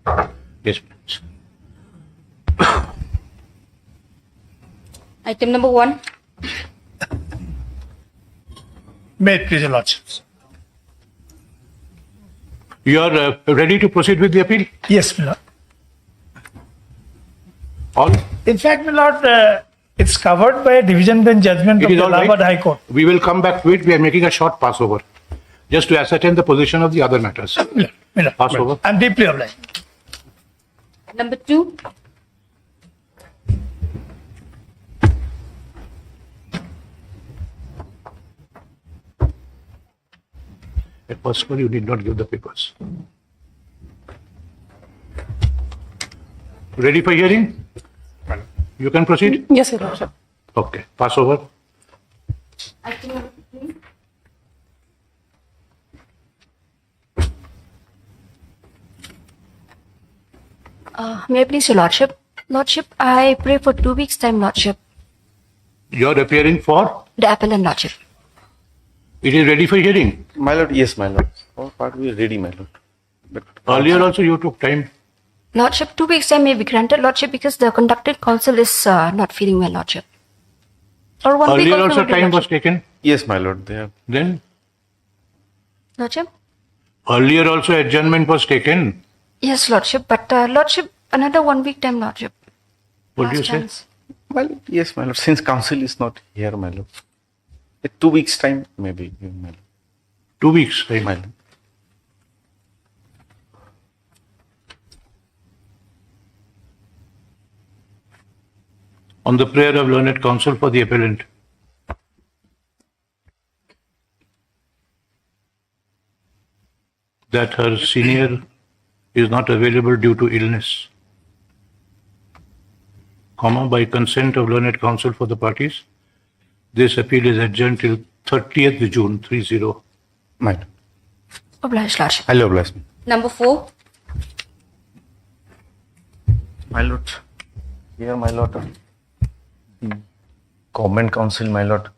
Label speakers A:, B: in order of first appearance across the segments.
A: Yes, please.
B: Item number 1.
C: May it please your lordships.
A: You are ready to proceed with the appeal?
C: Yes, my lord.
A: All?
C: In fact, my lord, it's covered by a division bench judgment
A: It
C: of
A: is
C: the
A: all right.
C: Allahabad High Court.
A: We will come back to it. We are making a short passover just to ascertain the position of the other matters.
C: My lord.
A: Passover.
C: I'm deeply obliged.
B: Number 2.
A: At first, you need not give the papers. Ready for hearing? You can proceed?
D: Yes, Your Lordship.
A: Okay. Passover.
B: Item number 3.
D: May I please, Your Lordship? Lordship, I pray for 2 weeks' time, Lordship.
A: You are appearing for?
D: The appellant, Lordship.
A: It is ready for hearing.
E: My lord, yes, my lord. All part we are ready, my lord. But
A: Earlier also you took time.
D: Lordship, 2 weeks' time may be granted, Lordship, because the conducted counsel is not feeling well, Lordship. Or 1 week
A: Earlier also
D: will do,
A: time was
D: Lordship.
A: taken.
E: yes, my lord, they have.
A: Then
D: Lordship?
A: earlier also adjournment was taken.
D: Yes, Lordship, but Lordship, another 1 week time, Lordship.
A: What do you
D: Last
A: say?
D: chance.
E: My lord, yes, my lord. Since council is not here, my lord. 2 weeks' time, maybe, my lord.
A: 2 weeks. Time.
E: My lord.
A: On the prayer of learned counsel for the appellant. That her senior is not available due to illness, comma, by consent of learned counsel for the parties, this appeal is adjourned till 30th June 30.
E: My lord.
D: Obliged, Lordship.
E: Hello, bless me.
B: Number 4.
E: My lord. Here, my lord. The Government Council, my lord.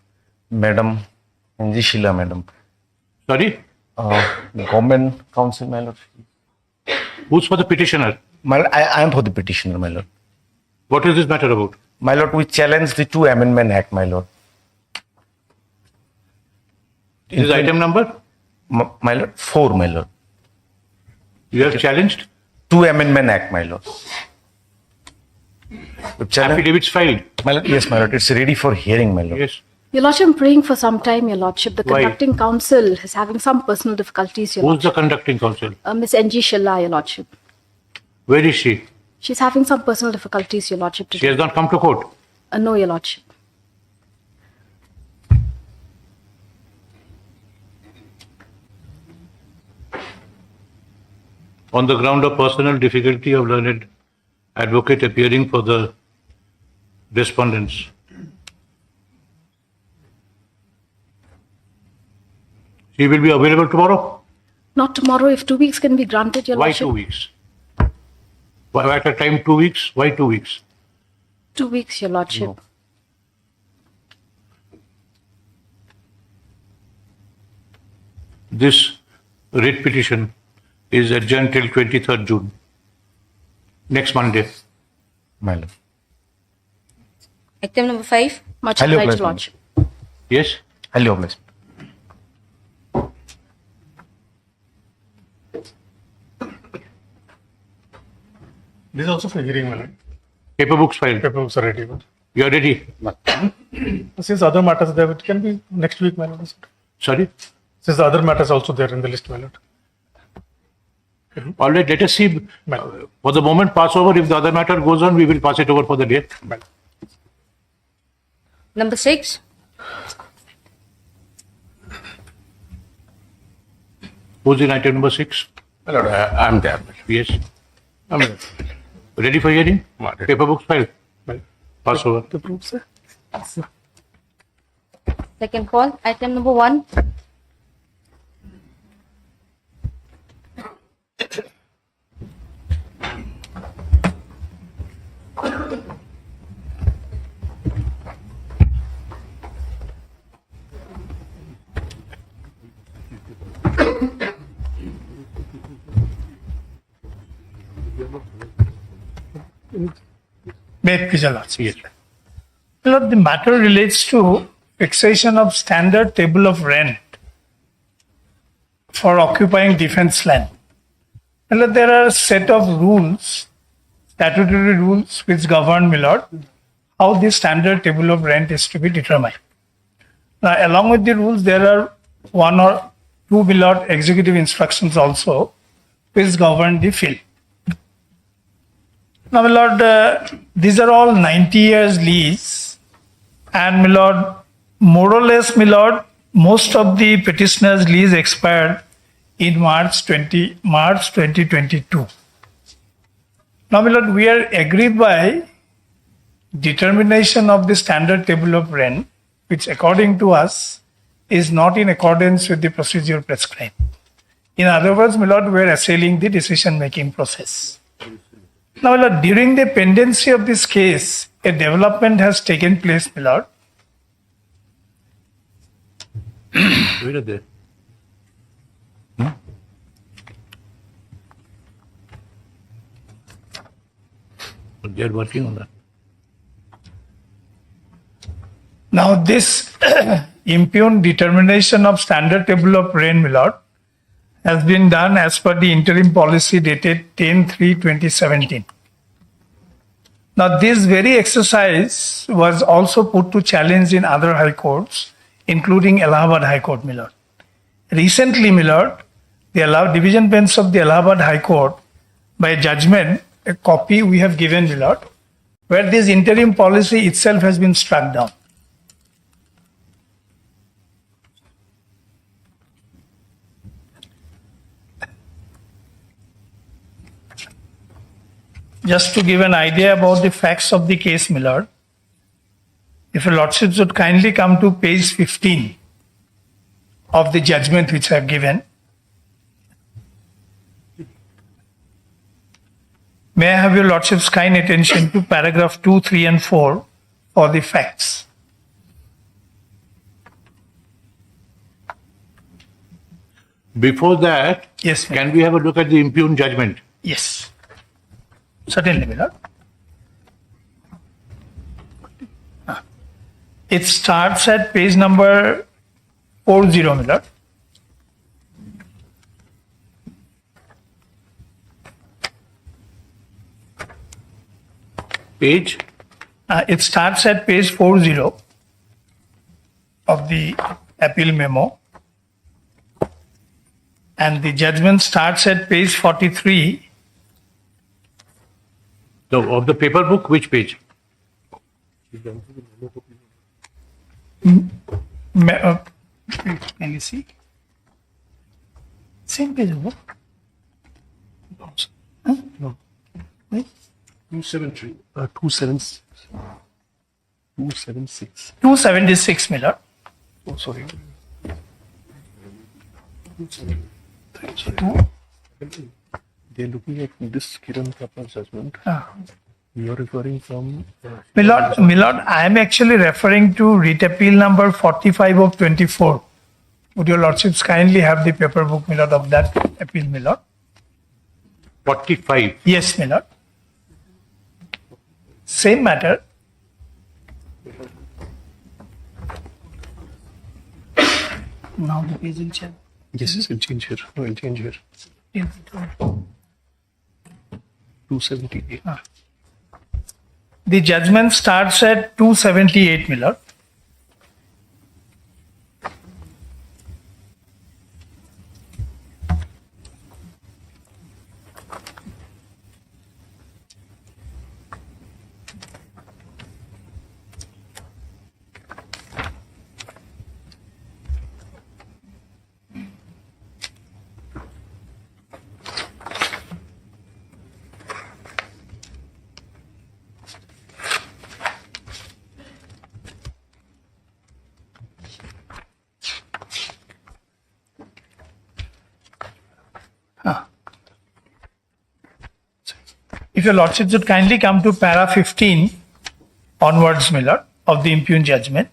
E: Madam Judicial, madam.
A: Sorry?
E: Government Council, my lord.
A: Who's for the petitioner?
E: My lord, I am for the petitioner, my lord.
A: What is this matter about?
E: My lord, we challenge the 2 Amendment Act, my lord.
A: This is item number?
E: My lord, 4, my lord.
A: You have challenged?
E: 2 Amendment Act, my lord. We challenge-
A: Affidavits filed?
E: My lord, yes, my lord. It's ready for hearing, my lord.
A: Yes.
D: Your Lordship, I'm praying for some time, Your Lordship. The
A: Why?
D: conducting counsel is having some personal difficulties, Your
A: Who's
D: Lordship.
A: the conducting counsel?
D: Miss N.G. Shilla, Your Lordship.
A: Where is she?
D: She's having some personal difficulties, Your Lordship.
A: She
D: Today.
A: has not come to court.
D: No, Your Lordship.
A: On the ground of personal difficulty of learned advocate appearing for the respondents. She will be available tomorrow?
D: Not tomorrow, if 2 weeks can be granted, Your
A: Why
D: Lordship.
A: 2 weeks? Why at a time 2 weeks? Why 2 weeks?
D: 2 weeks, Your Lordship.
E: No.
A: This writ petition is adjourned till 23rd June. Next Monday.
E: My lord.
B: Item number 5.
D: Much
E: Hello,
D: obliged,
E: President.
D: Lordship.
A: Yes?
E: Hello, bless me.
C: This is also for hearing, my lord.
A: Paper books filed.
C: Papers are ready. But
A: You are ready?
C: since other matters there, it can be next week, my lord.
A: Sorry?
C: Since the other matters also there in the list, my lord.
A: All right, let us see. For the moment, pass over. If the other matter goes on, we will pass it over for the day.
C: My lord.
B: Number 6.
A: Who's in item number 6?
E: My lord, I'm there.
A: Yes. Ready for hearing?
C: Ready.
A: Paper books filed.
C: My lord.
A: Pass over.
C: The proofs, sir.
B: Second call. Item number 1.
C: May it please your Lordship.
A: Yes.
C: Lord, the matter relates to fixation of standard table of rent for occupying defense land. Lord, there are a set of rules, statutory rules which govern, my Lord, how the standard table of rent is to be determined. Now, along with the rules, there are one or two, my Lord, executive instructions also which govern the field. Now, my Lord, these are all 90 years lease, and my Lord, more or less, my Lord, most of the petitioners' lease expired in March 2022. Now, my Lord, we are agreed by determination of the standard table of rent, which according to us is not in accordance with the procedure prescribed. In other words, my Lord, we are assailing the decision-making process. Now, my Lord, during the pendency of this case, a development has taken place, my Lord.
A: Where are they? They are working on that.
C: Now, this impugned determination of standard table of rent, my Lord, has been done as per the interim policy dated 10/3/2017. Now, this very exercise was also put to challenge in other high courts, including Allahabad High Court, my Lord. Recently, my Lord, the division bench of the Allahabad High Court, by judgment, a copy we have given, my Lord, where this interim policy itself has been struck down. Just to give an idea about the facts of the case, my Lord, if your Lordships would kindly come to page 15 of the judgment which I have given. May I have your Lordship's kind attention to paragraph 2, 3 and 4 for the facts.
A: Before that,
C: Yes, ma'am.
A: can we have a look at the impugned judgment?
C: Yes. Certainly, my Lord. It starts at page number 40, my Lord.
A: Page?
C: It starts at page 40 of the appeal memo. And the judgment starts at page 43.
A: Of the paper book, which page?
C: Can you see? Same page, over.
F: No.
C: Wait.
F: 273. 276.
C: 276, my Lord.
F: Oh, sorry. They're looking at this Kiran Thapa judgment. You are referring from.
C: My Lord, I am actually referring to writ appeal number 45 of 24. Would your Lordships kindly have the paper book, my Lord, of that appeal, my Lord?
A: 45.
C: Yes, my Lord. Same matter. Now the page will change.
F: Yes, yes, I'll change here. No, I'll change here. 278.
C: The judgment starts at 278, my Lord. If your Lordships would kindly come to para 15 onwards, my Lord, of the impugned judgment,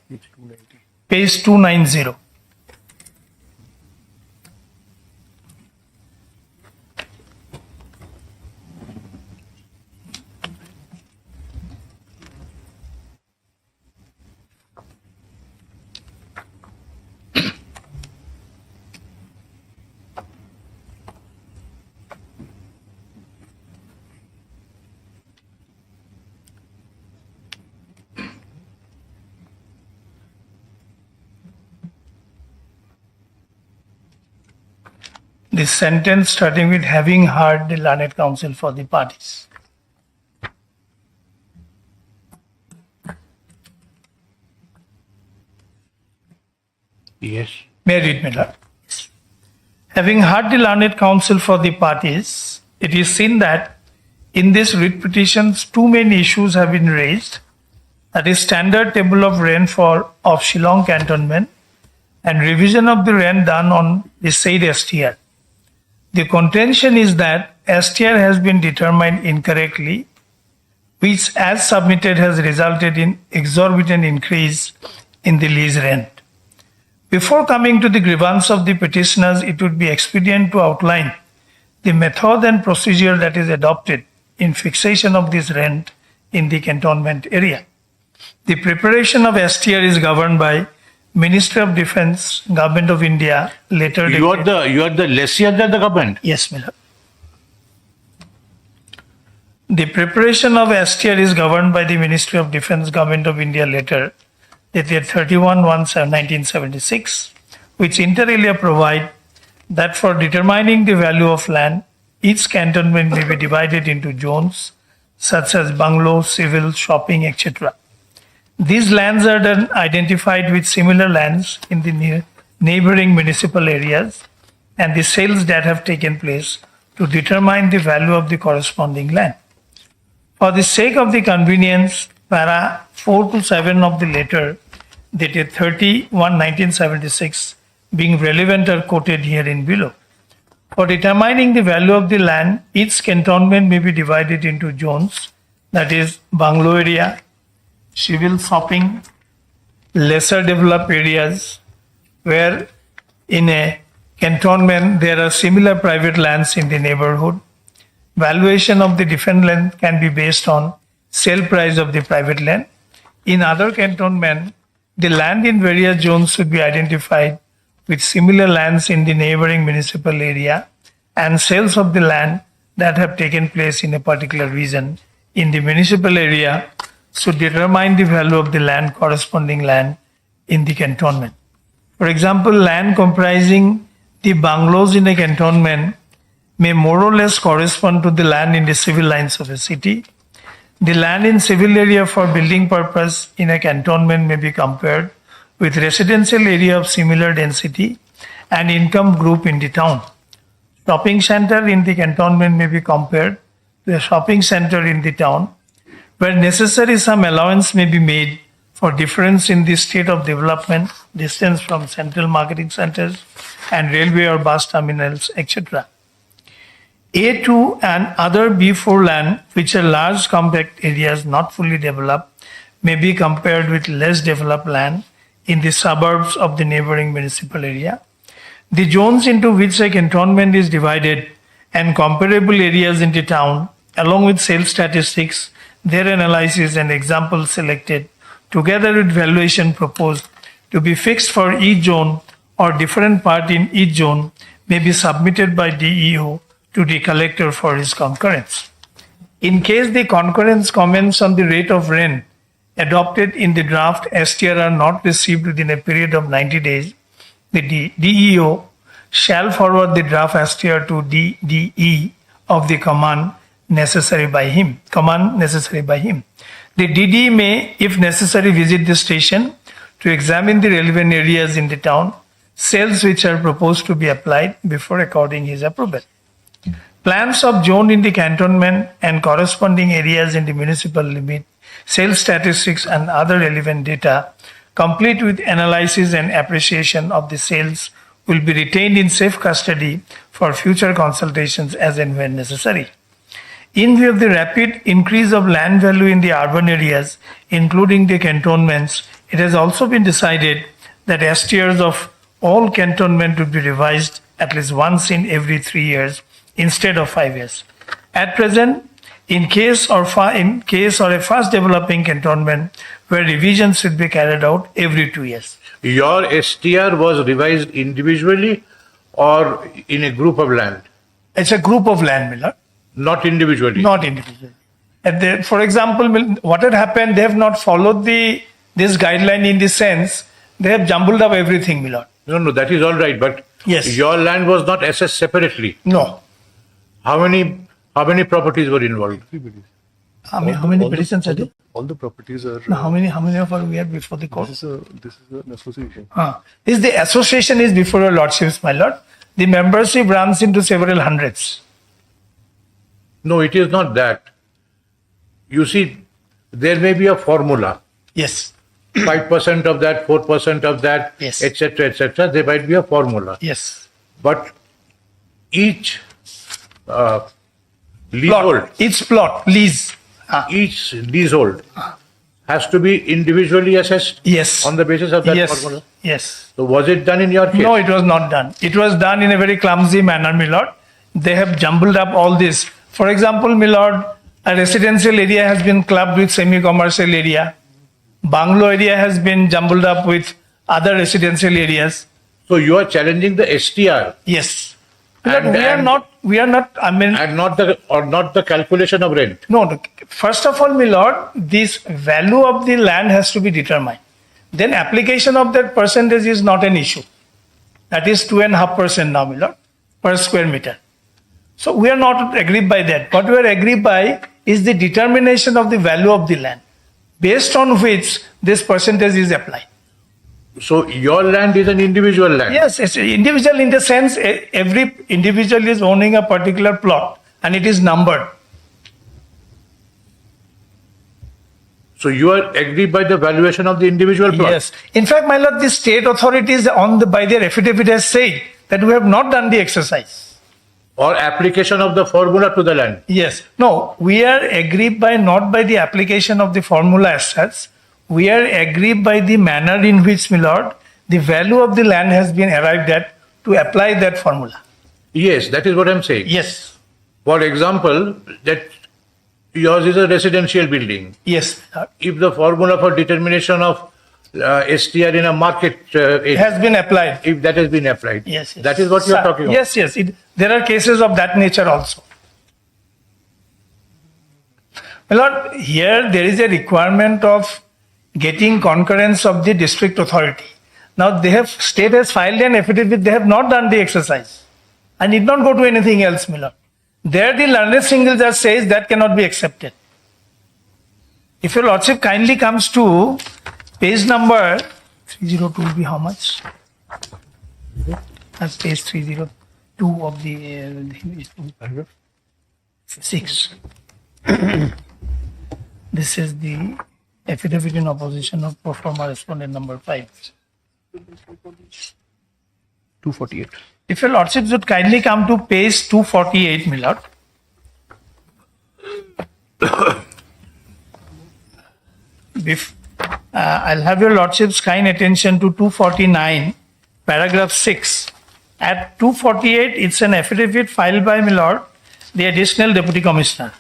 C: page 290. the sentence starting with having heard the learned counsel for the parties.
A: Yes.
C: May I read, Miller? Having heard the learned counsel for the parties, it is seen that in this writ petitions, two main issues have been raised. That is standard table of rent of Shillong cantonment and revision of the rent done on the said STR. The contention is that STR has been determined incorrectly, which as submitted has resulted in exorbitant increase in the lease rent. Before coming to the grievance of the petitioners, it would be expedient to outline the method and procedure that is adopted in fixation of this rent in the cantonment area. The preparation of STR is governed by Ministry of Defence, Government of India, later
A: You are the lessee under the government.
C: Yes, Miller. The preparation of STR is governed by the Ministry of Defence, Government of India letter dated 31/1/1976, which inter alia provide that for determining the value of land, each cantonment may be divided into zones such as bungalows, civil, shopping, etc. These lands are then identified with similar lands in the neighboring municipal areas and the sales that have taken place to determine the value of the corresponding land. For the sake of the convenience, para 4 to 7 of the letter dated 30/1/1976 being relevant are quoted herein below. For determining the value of the land, each cantonment may be divided into zones, that is bungalow area, civil shopping, lesser developed areas, where in a cantonment there are similar private lands in the neighborhood. Valuation of the different land can be based on sale price of the private land. In other cantonment, the land in various zones should be identified with similar lands in the neighboring municipal area and sales of the land that have taken place in a particular region in the municipal area should determine the value of the land corresponding land in the cantonment. For example, land comprising the bungalows in a cantonment may more or less correspond to the land in the civil lines of a city. The land in civil area for building purpose in a cantonment may be compared with residential area of similar density and income group in the town. Shopping center in the cantonment may be compared to a shopping center in the town. Where necessary, some allowance may be made for difference in the state of development, distance from central marketing centers and railway or bus terminals, etc. A2 and other B4 land, which are large compact areas not fully developed, may be compared with less developed land in the suburbs of the neighboring municipal area. The zones into which a cantonment is divided and comparable areas in the town, along with sales statistics, their analysis and examples selected, together with valuation proposed to be fixed for each zone or different part in each zone, may be submitted by DEO to the collector for his concurrence. In case the concurrence comments on the rate of rent adopted in the draft STR are not received within a period of 90 days, the DEO shall forward the draft STR to DDE of the command necessary by him. The DD may, if necessary, visit the station to examine the relevant areas in the town, sales which are proposed to be applied before according his approval. Plans of zone in the cantonment and corresponding areas in the municipal limit, sales statistics and other relevant data, complete with analysis and appreciation of the sales, will be retained in safe custody for future consultations as and when necessary. In view of the rapid increase of land value in the urban areas, including the cantonments, it has also been decided that STRs of all cantonment will be revised at least once in every 3 years instead of 5 years. At present, in case or a fast developing cantonment, where revisions should be carried out every 2 years.
A: Your STR was revised individually or in a group of land?
C: It's a group of land, Miller.
A: Not individually?
C: Not individually. For example, what had happened, they have not followed this guideline in the sense, they have jumbled up everything, Miller.
A: No, that is all right. But
C: Yes.
A: Your land was not assessed separately.
C: No.
A: How many properties were involved?
F: Everybody's.
C: How many petitions are there?
F: All the properties are.
C: No, how many of us we had before the court?
F: This is an association.
C: This the association is before your lordships, my lord. The membership runs into several hundreds.
A: No, it is not that. You see, there may be a formula.
C: Yes.
A: 5% of that, 4% of that,
C: Yes.
A: etc., etc. There might be a formula.
C: Yes.
A: But each leasehold,
C: Plot. Each plot, lease.
A: each leasehold has to be individually assessed
C: Yes.
A: on the basis of that
C: Yes.
A: formula.
C: Yes.
A: So was it done in your case?
C: No, it was not done. It was done in a very clumsy manner, my lord. They have jumbled up all this. For example, my lord, a residential area has been clubbed with semi-commercial area. Bungalow area has been jumbled up with other residential areas.
A: So you are challenging the STR
C: Yes. But
A: And-
C: we are not, I mean,
A: and not the calculation of rent.
C: no, first of all, my lord, this value of the land has to be determined. Then application of that percentage is not an issue. That is 2.5% now, my lord, per square meter. So we are not agreed by that. What we are agreed by is the determination of the value of the land, based on which this percentage is applied.
A: So your land is an individual land.
C: Yes, it's individual in the sense every individual is owning a particular plot and it is numbered.
A: So you are agreed by the valuation of the individual plot.
C: Yes. In fact, my lord, the state authorities by their affidavit has said that we have not done the exercise.
A: Or application of the formula to the land.
C: Yes. No, we are aggrieved by not by the application of the formula as such. We are aggrieved by the manner in which, my lord, the value of the land has been arrived at to apply that formula.
A: Yes, that is what I'm saying.
C: Yes.
A: For example, that yours is a residential building.
C: Yes.
A: If the formula for determination of STR in a market
C: It has been applied.
A: if that has been applied,
C: Yes. Yes.
A: that is what you are talking about.
C: Yes. Yes. There are cases of that nature also. My lord, here there is a requirement of getting concurrence of the district authority. Now state has filed an affidavit, they have not done the exercise. I need not go to anything else, my lord. There the learned single judge says that cannot be accepted. If your lordship kindly comes to page number 302 will be how much? That's page 302 of the 6. This is the affidavit in opposition of pro forma respondent number 5.
F: 248.
C: If your lordship would kindly come to page 248, my lord. I'll have your lordship's kind attention to 249, paragraph 6. At 248, it's an affidavit filed by my lord, the additional deputy commissioner.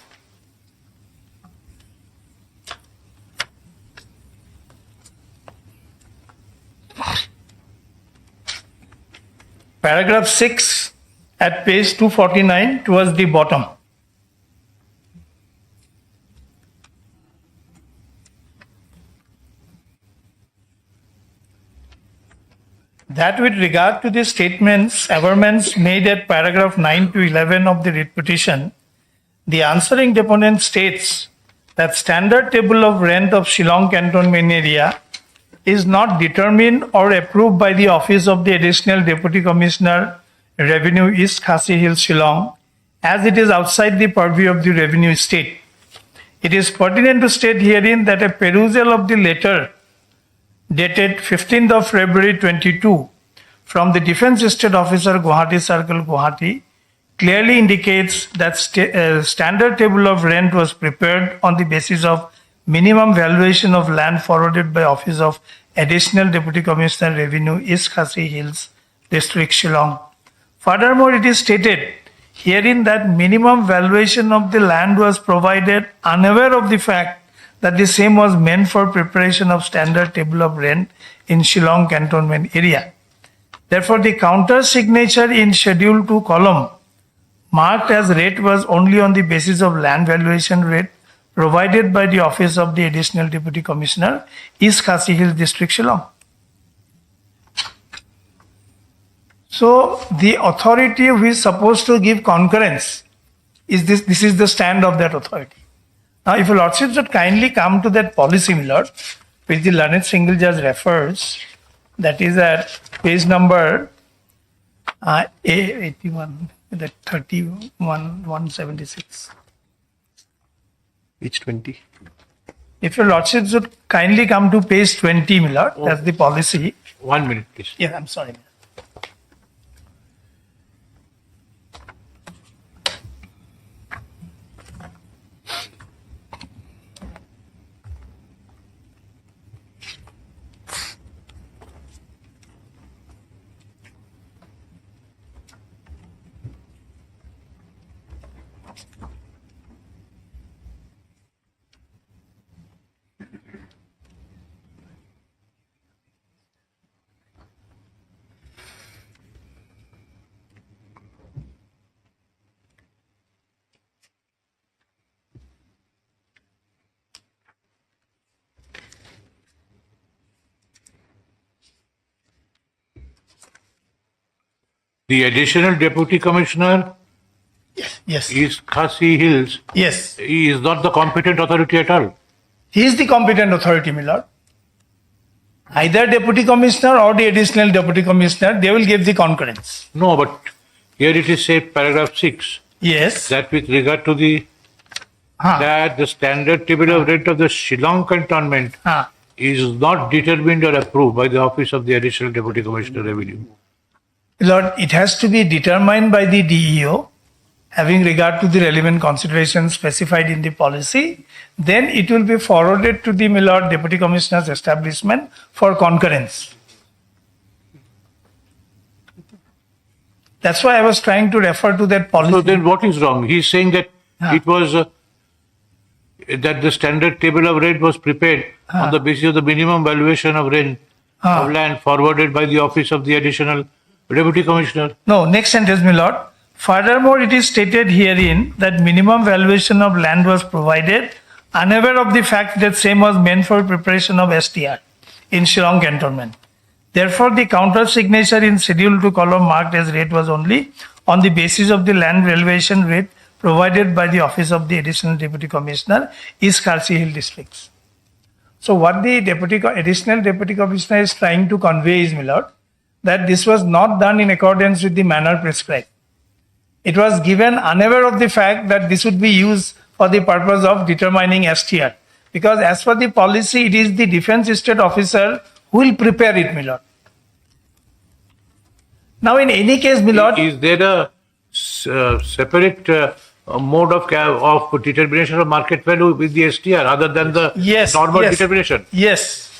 C: Paragraph 6 at page 249 towards the bottom. That with regard to the statements, averments made at paragraph 9 to 11 of the writ petition, the answering deponent states that standard table of rent of Shillong cantonment area is not determined or approved by the office of the additional deputy commissioner revenue East Khasi Hills Shillong, as it is outside the purview of the revenue state. It is pertinent to state herein that a perusal of the letter dated 15th of February 22 from the Defence Estate Officer Guwahati Circle, Guwahati, clearly indicates that standard table of rent was prepared on the basis of minimum valuation of land forwarded by Office of Additional Deputy Commissioner Revenue East Khasi Hills District, Shillong. Furthermore, it is stated herein that minimum valuation of the land was provided unaware of the fact that the same was meant for preparation of standard table of rent in Shillong cantonment area. Therefore, the counter signature in Schedule 2 column marked as rate was only on the basis of land valuation rate provided by the Office of the Additional Deputy Commissioner, East Khasi Hills District, Shillong. So the authority who is supposed to give concurrence is this is the stand of that authority. Now, if your lordships would kindly come to that policy, my lord, which the learned single judge refers, that is at page number A81, that 176.
F: Page 20.
C: If your lordships would kindly come to page 20, my lord, that's the policy.
A: 1 minute, please.
C: Yeah, I'm sorry.
A: The additional deputy commissioner
C: Yes.
A: is Khasi Hills.
C: Yes.
A: He is not the competent authority at all.
C: He is the competent authority, my lord. Either deputy commissioner or the additional deputy commissioner, they will give the concurrence.
A: No, but here it is said, paragraph 6,
C: Yes.
A: that with regard to the that the standard table of rent of the Shillong cantonment is not determined or approved by the office of the additional deputy commissioner revenue.
C: Lord, it has to be determined by the DEO, having regard to the relevant considerations specified in the policy. Then it will be forwarded to the, my lord, deputy commissioner's establishment for concurrence. That's why I was trying to refer to that policy.
A: So then what is wrong? He is saying that it was that the standard table of rent was prepared on the basis of the minimum valuation of rent of land forwarded by the office of the additional deputy commissioner.
C: No, next sentence, my lord. Furthermore, it is stated herein that minimum valuation of land was provided, unaware of the fact that same was meant for preparation of STR in Shillong cantonment. Therefore, the counter signature in Schedule 2 column marked as rate was only on the basis of the land valuation rate provided by the office of the additional deputy commissioner, East Khasi Hill districts. So, what the additional deputy commissioner is trying to convey is, my lord, that this was not done in accordance with the manner prescribed. It was given unaware of the fact that this would be used for the purpose of determining STR. Because as per the policy, it is the defense state officer who will prepare it, my lord. Now, in any case, my lord,
A: Is there a separate mode of determination of market value with the STR other than the normal determination?
C: Yes.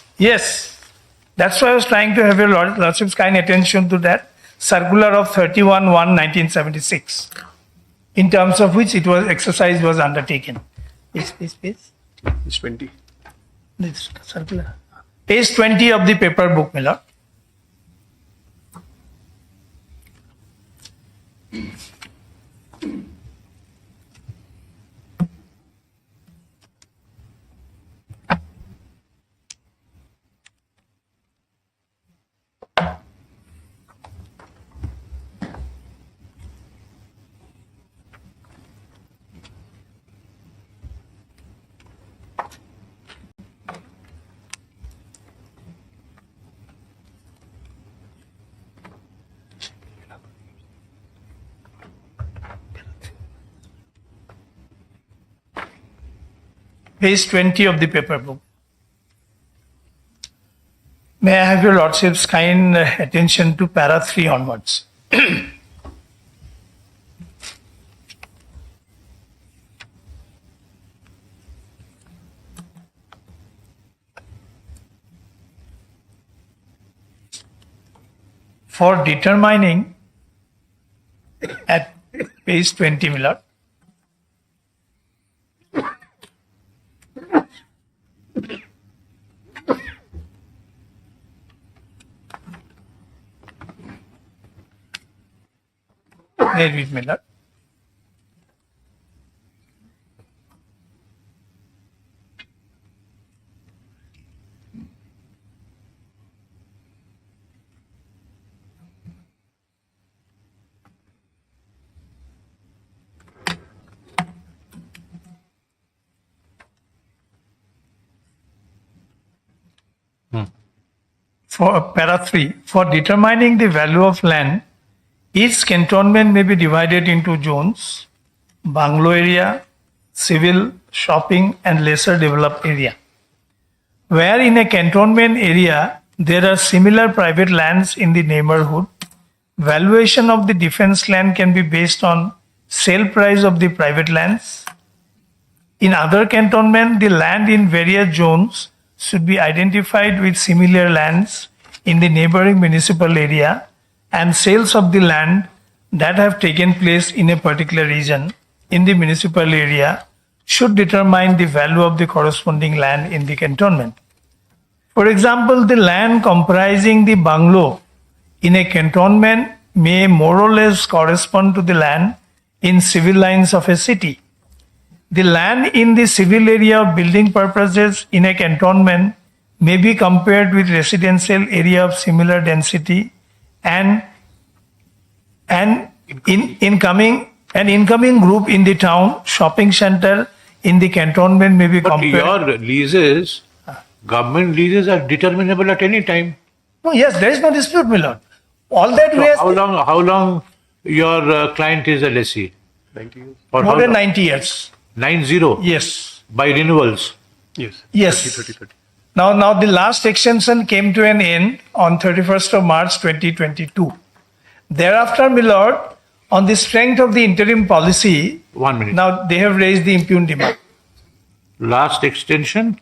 C: That's why I was trying to have your lordship's kind attention to that circular of 31/1/1976, in terms of which exercise was undertaken. Please.
F: Page 20.
C: This circular. Page 20 of the paper book, my lord. Page 20 of the paper book. May I have your lordship's kind attention to para 3 onwards. For determining at page 20, my lord, bear with me, lord. for para 3, for determining the value of land, each cantonment may be divided into zones, bungalow area, civil, shopping, and lesser developed area. Where in a cantonment area, there are similar private lands in the neighborhood, valuation of the defense land can be based on sale price of the private lands. In other cantonment, the land in various zones should be identified with similar lands in the neighboring municipal area, and sales of the land that have taken place in a particular region in the municipal area should determine the value of the corresponding land in the cantonment. For example, the land comprising the bungalow in a cantonment may more or less correspond to the land in civil lines of a city. The land in the civil area of building purposes in a cantonment may be compared with residential area of similar density, and an incoming group in the town shopping center in the cantonment may be
A: But
C: compared.
A: your leases, government leases are determinable at any time.
C: No, yes, there is no dispute, my lord. All that
A: So
C: we are
A: how long your client is a lessee?
F: 90 years.
A: For
C: more
A: how
C: than
A: long?
C: 90 years.
A: 90
C: Yes.
A: by renewals.
F: Yes.
C: Yes.
F: 30.
C: Now the last extension came to an end on 31st of March 2022. Thereafter, my lord, on the strength of the interim policy,
A: 1 minute.
C: now they have raised the impugned demand.
A: Last extension,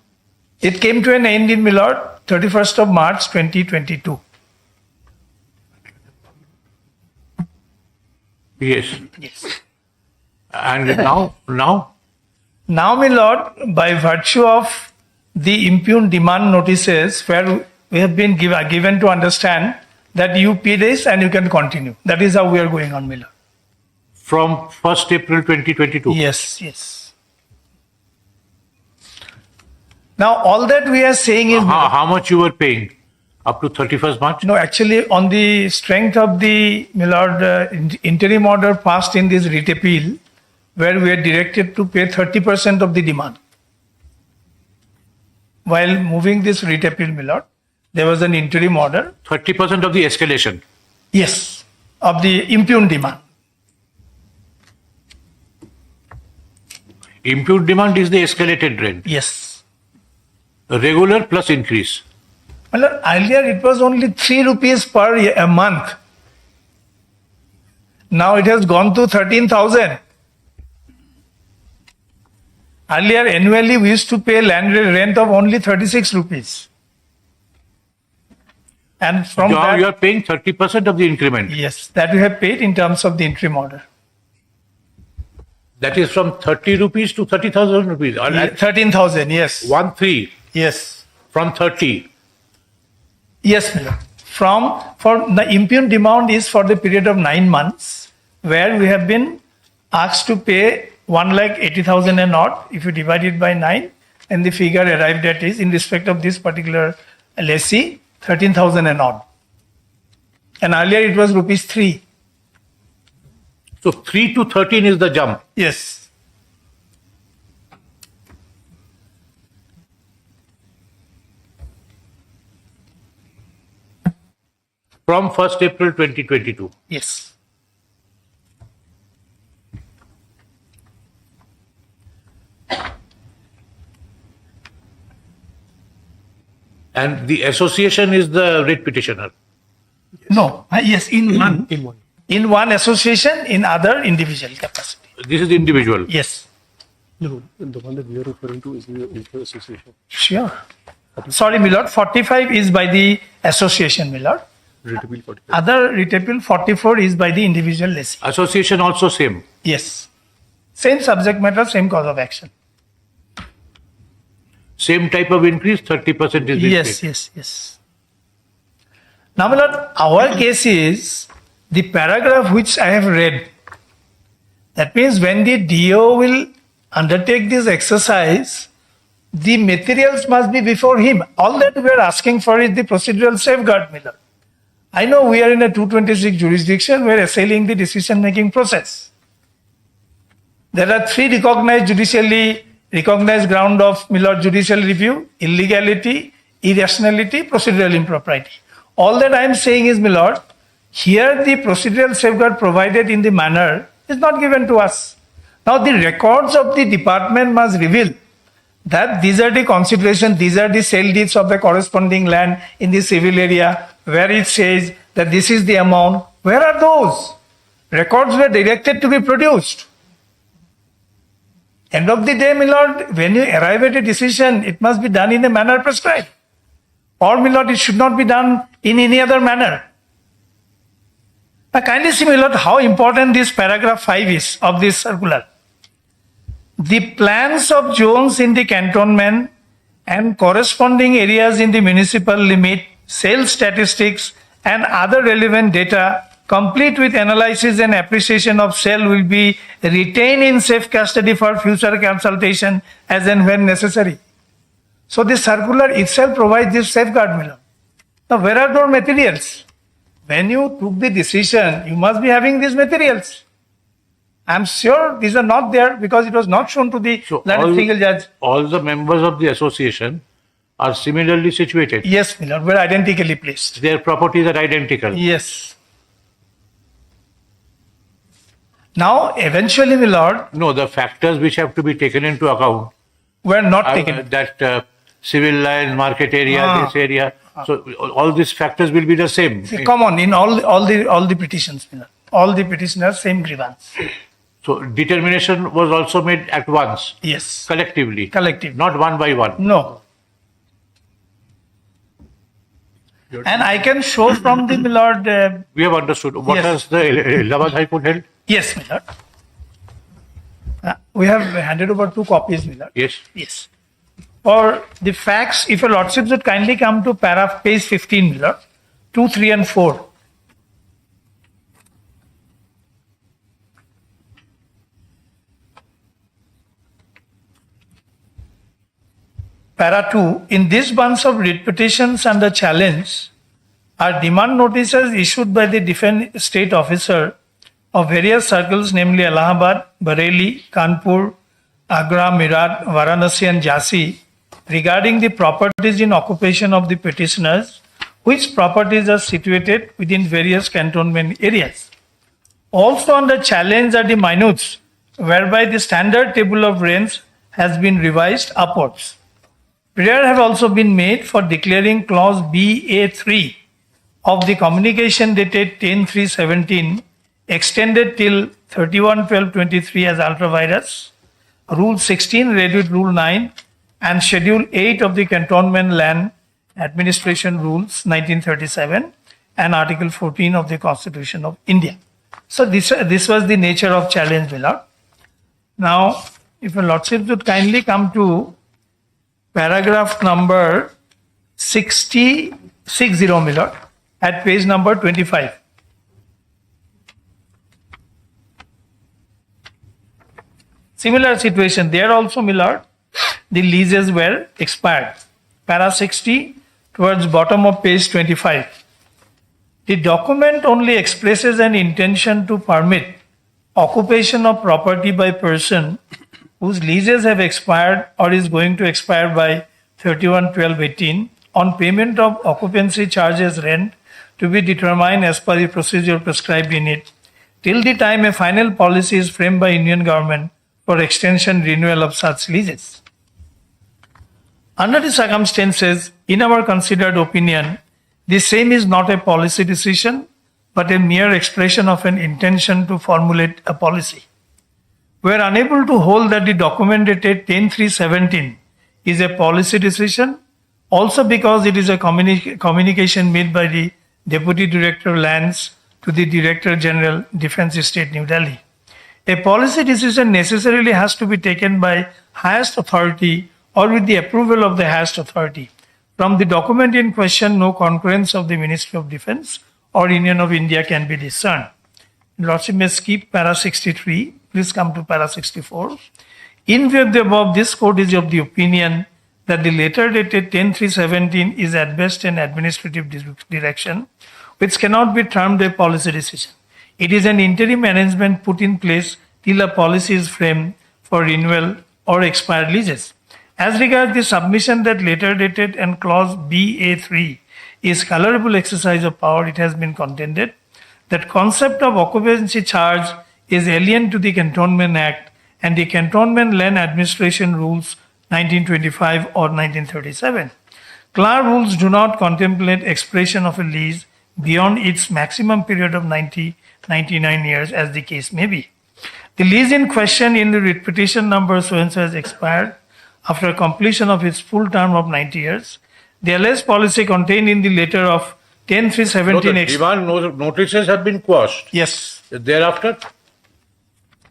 C: It came to an end in, my lord, 31st of March 2022.
A: yes.
C: Yes.
A: And now,
C: Now, my lord, by virtue of the impugned demand notices, where we have been given to understand that you pay this and you can continue. That is how we are going on, my lord.
A: from 1st April 2022.
C: Yes, yes. Now, all that we are saying is
A: How much you were paying up to 31st March?
C: no, actually, on the strength of the, my lord, interim order passed in this writ appeal, where we are directed to pay 30% of the demand. While moving this writ appeal, my lord, there was an interim order.
A: 30% of the escalation.
C: Yes, of the impugned demand.
A: Imputed demand is the escalated rent.
C: Yes.
A: Regular plus increase.
C: My lord, earlier it was only 3 rupees per a month. Now it has gone to 13,000. Earlier, annually, we used to pay land rent of only 36 rupees. And from
A: Now
C: that,
A: you are paying 30% of the increment.
C: yes, that we have paid in terms of the interim order.
A: That is from 30 rupees to 30,000 rupees. Or
C: 13,000, yes.
A: 1-3
C: Yes.
A: from 30.
C: Yes, my lord. For the impugned demand is for the period of 9 months, where we have been asked to pay 1,80,000 and odd. If you divide it by 9, and the figure arrived at is, in respect of this particular lessee, 13,000 and odd. And earlier it was rupees 3.
A: So 3 to 13 is the jump.
C: Yes.
A: From 1st April 2022.
C: Yes.
A: And the association is the writ petitioner.
C: No. Yes, in one.
F: In one.
C: In one association, in other individual capacity.
A: This is individual.
C: Yes.
F: No, the one that we are referring to is the association.
C: Sure. Sorry, my lord. 45 is by the association, my lord.
F: Readable 45.
C: Other retail 44 is by the individual lessee.
A: Association also same.
C: Yes. Same subject matter, same cause of action.
A: Same type of increase, 30% is
C: Yes,
A: paid.
C: yes. Now, my lord, our case is the paragraph which I have read. That means when the DO will undertake this exercise, the materials must be before him. All that we are asking for is the procedural safeguard, my lord. I know we are in a 226 jurisdiction, we are assailing the decision-making process. There are 3 judicially recognized ground of, my lord, judicial review: illegality, irrationality, procedural impropriety. All that I am saying is, my lord, here the procedural safeguard provided in the manner is not given to us. Now the records of the department must reveal that these are the considerations, these are the sale deeds of the corresponding land in the civil area where it says that this is the amount. Where are those? Records were directed to be produced. End of the day, my lord, when you arrive at a decision, it must be done in a manner prescribed. Or, my lord, it should not be done in any other manner. Now, kindly see, my lord, how important this paragraph 5 is of this circular. The plans of zones in the cantonment and corresponding areas in the municipal limit, sales statistics, and other relevant data, complete with analysis and appreciation of sale, will be retained in safe custody for future consultation as and when necessary. So the circular itself provides this safeguard, my lord. Now, where are those materials? When you took the decision, you must be having these materials. I am sure these are not there because it was not shown to the learned single judge.
A: All the members of the association are similarly situated.
C: Yes, my lord, were identically placed.
A: Their properties are identical.
C: Yes. Now, eventually, my lord,
A: No, the factors which have to be taken into account
C: were not
A: are
C: taken.
A: that civil line, market area, this area. So all these factors will be the same.
C: Common in all the petitions, my lord. All the petitioners, same grievance.
A: So determination was also made at once,
C: Yes.
A: collectively,
C: Collective.
A: not one by one.
C: No. And I can show from the, my lord,
A: We have understood. What
C: Yes.
A: has the Allahabad High Court held?
C: yes, my lord. We have handed over 2 copies, my lord.
A: Yes.
C: Yes. For the facts, if your lordship would kindly come to page 15, my lord, 2, 3, and 4. Para 2, in this bunch of writ petitions under challenge are demand notices issued by the defense state officer of various circles, namely Allahabad, Bareilly, Kanpur, Agra, Meerut, Varanasi, and Jhansi, regarding the properties in occupation of the petitioners, which properties are situated within various cantonment areas. Also under challenge are the minutes, whereby the standard table of rents has been revised upwards. Prayer have also been made for declaring clause BA3 of the communication dated 10/3/17 extended till 31/12/23 as ultra-virus, Rule 16 read with Rule 9, and Schedule 8 of the Cantonment Land Administration Rules 1937 and Article 14 of the Constitution of India. So this was the nature of challenge, my lord. Now, if your lordship would kindly come to paragraph number 60, my lord, at page number 25. Similar situation there also, my lord. The leases were expired. Para 60 towards bottom of page 25. The document only expresses an intention to permit occupation of property by person whose leases have expired or is going to expire by 31/12/18 on payment of occupancy charges rent to be determined as per the procedure prescribed in it till the time a final policy is framed by Union government for extension renewal of such leases. Under the circumstances, in our considered opinion, the same is not a policy decision but a mere expression of an intention to formulate a policy. We are unable to hold that the document dated 10/3/17 is a policy decision, also because it is a communication made by the Deputy Director Lands to the Director General Defence Estate, New Delhi. A policy decision necessarily has to be taken by highest authority or with the approval of the highest authority. From the document in question, no concurrence of the Ministry of Defence or Union of India can be discerned. Lordship may skip para 63. Please come to para 64. In view of the above, this court is of the opinion that the letter dated 10/3/17 is at best an administrative direction, which cannot be termed a policy decision. It is an interim arrangement put in place till a policy is framed for renewal or expired leases. As regards the submission that letter dated and clause BA3 is colorable exercise of power, it has been contended that concept of occupancy charge is alien to the Cantonment Act and the Cantonment Land Administration Rules 1925 or 1937. CLAR rules do not contemplate expiration of a lease beyond its maximum period of 99 years, as the case may be. The lease in question in the writ petition number so-and-so has expired after completion of its full term of 90 years. The alleged policy contained in the letter of 10/3/17
A: the demand notices have been quashed.
C: Yes.
A: Thereafter,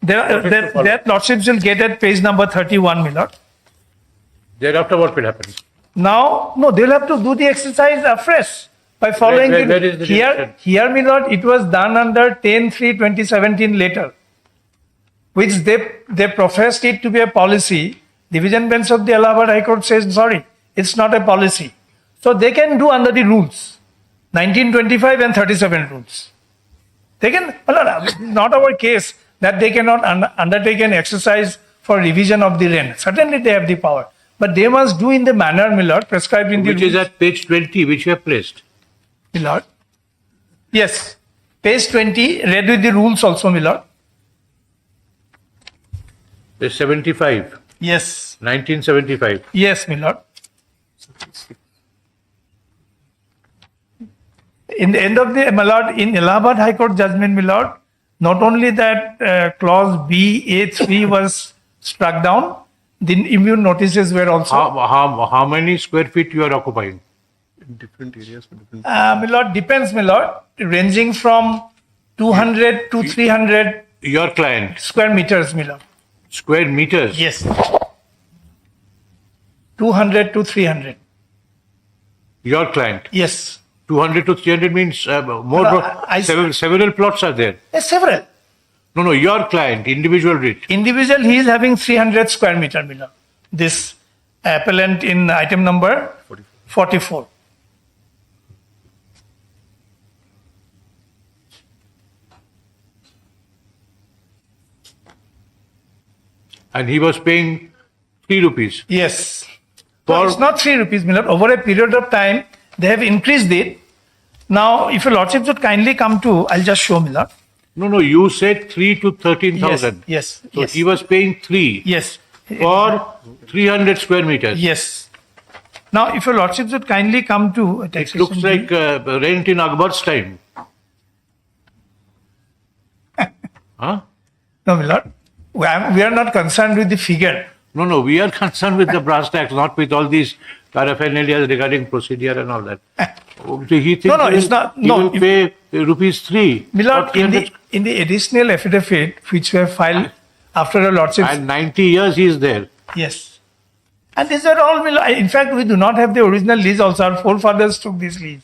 C: That lordships will get at page number 31, my lord.
A: thereafter what will happen?
C: Now, no, they'll have to do the exercise afresh by following
A: Where is the
C: here,
A: decision?
C: here, my lord, it was done under 10/3/2017 letter, which they professed it to be a policy. Division bench of the Allahabad High Court says, sorry, it's not a policy. So they can do under the rules, 1925 and 37 rules. They can, not our case that they cannot undertake an exercise for revision of the rent. Certainly they have the power. But they must do in the manner, my lord, prescribed in the
A: Which is
C: rules.
A: at page 20, which you have placed.
C: My lord. Yes. Page 20, read with the rules also, my lord.
A: Page 75,
C: Yes.
A: 1975.
C: Yes, my lord. In the end of the, my lord, in Allahabad High Court judgment, my lord, not only that clause BA3 was struck down, the immune notices were also.
A: How many square feet you are occupying?
F: Different areas for different.
C: My lord, depends, my lord, ranging from 200 to 300
A: Your client,
C: square meters, my lord.
A: square meters.
C: Yes. 200 to 300.
A: Your client,
C: Yes.
A: 200 to 300 means more. Several plots are there.
C: Yes, several.
A: No, your client, individual rate.
C: Individual, he is having 300 square meter, my lord. This appellant in item number 44.
A: And he was paying 3 rupees.
C: Yes.
A: For-
C: No, it's not 3 rupees, my lord. Over a period of time, they have increased it. Now, if your lordship would kindly come to, I'll just show, my lord.
A: No, you said 3 to 13,000.
C: Yes.
A: So
C: Yes.
A: he was paying 3
C: Yes.
A: for 300 square meters.
C: Yes. Now, if your lordship would kindly come to a
A: It
C: taxation
A: looks like rent in Akbar's time. Huh?
C: No, my lord. We are not concerned with the figure.
A: No, we are concerned with the brass tacks, not with all these paraphernalia regarding procedure and all that. So he thinks
C: No, it's not-
A: he
C: no,
A: will pay rupees 3.
C: My lord,
A: not
C: in
A: 300,
C: the additional affidavit which were filed after a lordship.
A: and 90 years he is there.
C: Yes. And these are all, in fact, we do not have the original lease also. Our forefathers took this lease.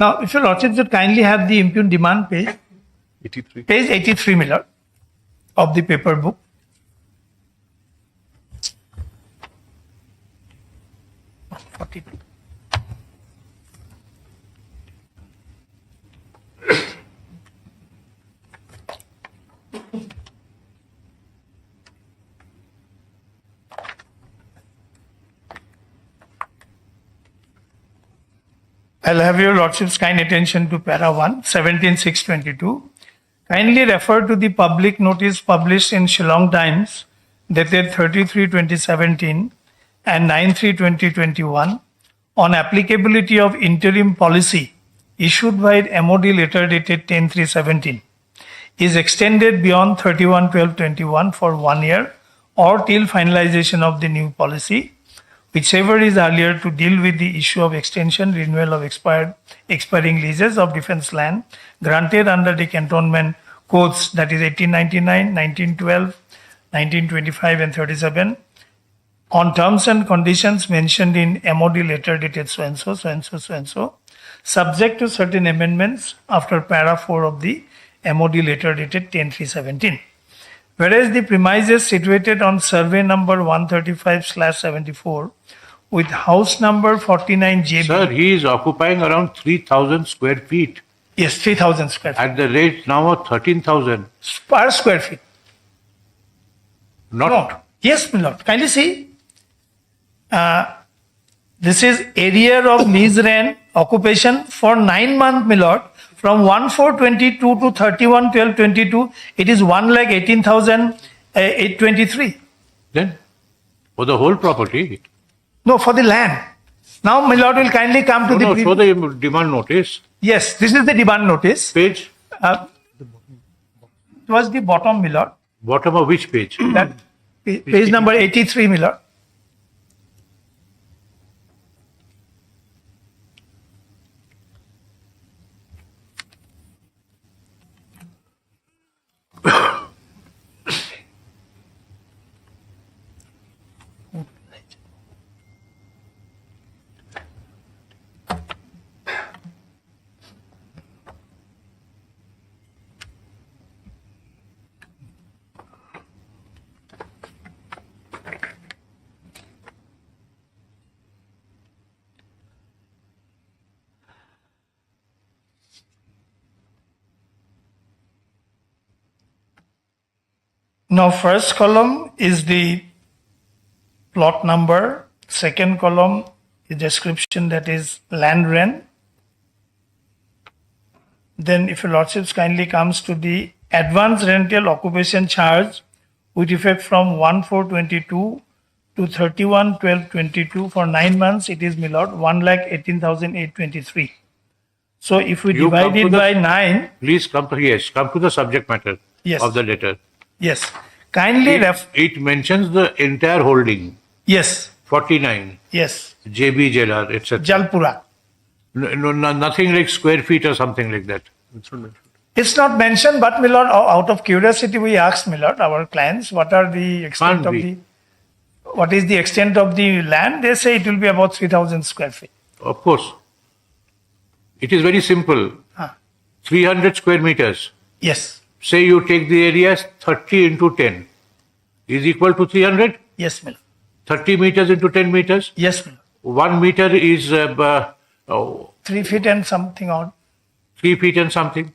C: Now, if your lordship would kindly have the impugned demand page,
F: 83.
C: page 83, my lord, of the paper book. Oh, 42. I'll have your lordship's kind attention to para 1, 17/6/22. Kindly refer to the public notice published in Shillong Times dated 33/2017 and 9/3/2021 on applicability of interim policy issued by MOD letter dated 10/3/17 is extended beyond 31/12/21 for 1 year or till finalization of the new policy, whichever is earlier, to deal with the issue of extension, renewal of expiring leases of defense land granted under the cantonment codes, that is 1899, 1912, 1925 and 37, on terms and conditions mentioned in MOD letter dated so and so, so and so, so and so, subject to certain amendments after para 4 of the MOD letter dated 10/3/17. Whereas the premises situated on survey number 135/74 with house number 49 JB.
A: Sir, he is occupying around 3,000 square feet
C: Yes, 3,000 square feet
A: at the rate now of 13,000.
C: per square feet.
A: Not
C: No. Yes, my lord. Kindly see. This is area of lease rent occupation for 9 months, my lord, from 1/4/22 to 31/12/22, it is 1,18,823.
A: Then, for the whole property.
C: No, for the land. Now, my lord will kindly come to
A: No,
C: the
A: show the demand notice.
C: Yes, this is the demand notice.
A: Page.
C: It was the bottom, my lord.
A: Bottom of which page?
C: That page number 83, my lord. Now, first column is the plot number. Second column is description, that is land rent. Then, if your lordships kindly comes to the advance rental occupation charge with effect from 1/4/22 to 31/12/22 for 9 months, it is, my lord, 1,18,823. So, if we
A: You come
C: divide
A: to
C: it
A: the-
C: by 9,
A: Please come to the subject matter
C: Yes.
A: of the letter.
C: yes, kindly
A: It mentions the entire holding,
C: yes,
A: 49,
C: yes,
A: JB Jailer, etc.
C: Jalpura.
A: Nothing like square feet or something like that.
F: It's not mentioned.
C: It's not mentioned, but my lord, out of curiosity, we asked, my lord, our clients, what are the extent
A: Can't
C: of
A: be.
C: what is the extent of the land? They say it will be about 3,000 square feet.
A: Of course. It is very simple.
C: Huh.
A: 300 square meters.
C: Yes,
A: Say you take the area as 30 into 10 is equal to 300.
C: yes, my lord.
A: 30 meters into 10 meters.
C: Yes, my lord.
A: 1 meter is
C: 3 feet and something odd.
A: 3 feet and something.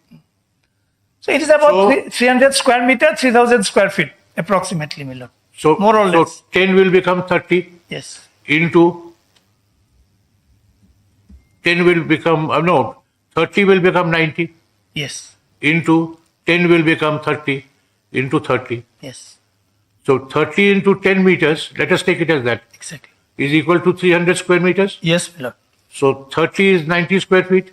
C: So it is about
A: So-
C: 300 square meter, 3,000 square feet, approximately, my lord.
A: So,
C: More or less.
A: So 10 will become 30
C: Yes,
A: into 10 will become, no, 30 will become 90
C: yes,
A: into 10 will become 30 into 30.
C: yes,
A: So 30 into 10 meters, let us take it as that,
C: exactly.
A: is equal to 300 square meters.
C: Yes, my lord.
A: So 30 is 90 square feet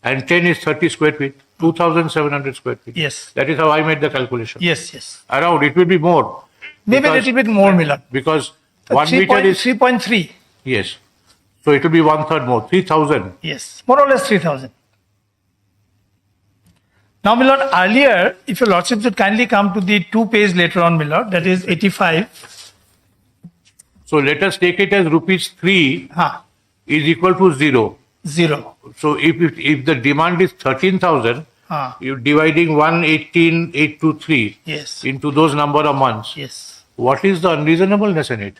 A: and 10 is 30 square feet, 2,700 square feet.
C: Yes,
A: That is how I made the calculation.
C: yes, yes.
A: Around, it will be more.
C: Maybe a
A: Because-
C: little bit more, my lord.
A: Because 1 meter is,
C: 3.3.
A: yes. So it will be 1/3 more, 3,000.
C: Yes, more or less 3,000. Now, my lord, earlier, if your lordship should kindly come to the 2 page later on, my lord, that is 85.
A: So let us take it as rupees 3 is equal to 0.
C: 0.
A: So if the demand is 13,000, you're dividing 118,823
C: Yes,
A: into those number of months.
C: yes.
A: What is the unreasonableness in it?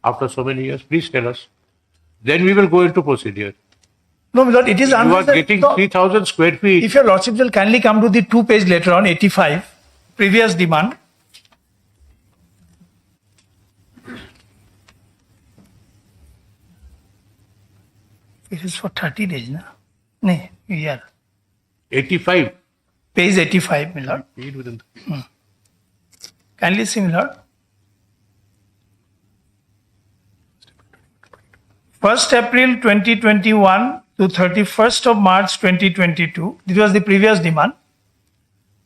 A: After so many years, please tell us. Then we will go into procedure.
C: No, my lord, it is
A: You are
C: unreasonable.
A: getting
C: No,
A: 3,000 square feet.
C: if your lordship will kindly come to the 2 page later on, 85, previous demand. It is for 30 days, na? No, yeah.
A: 85.
C: Page 85, my lord.
F: Paid within
C: Kindly see, my lord. 1st April 2021 to 31st of March 2022. This was the previous demand.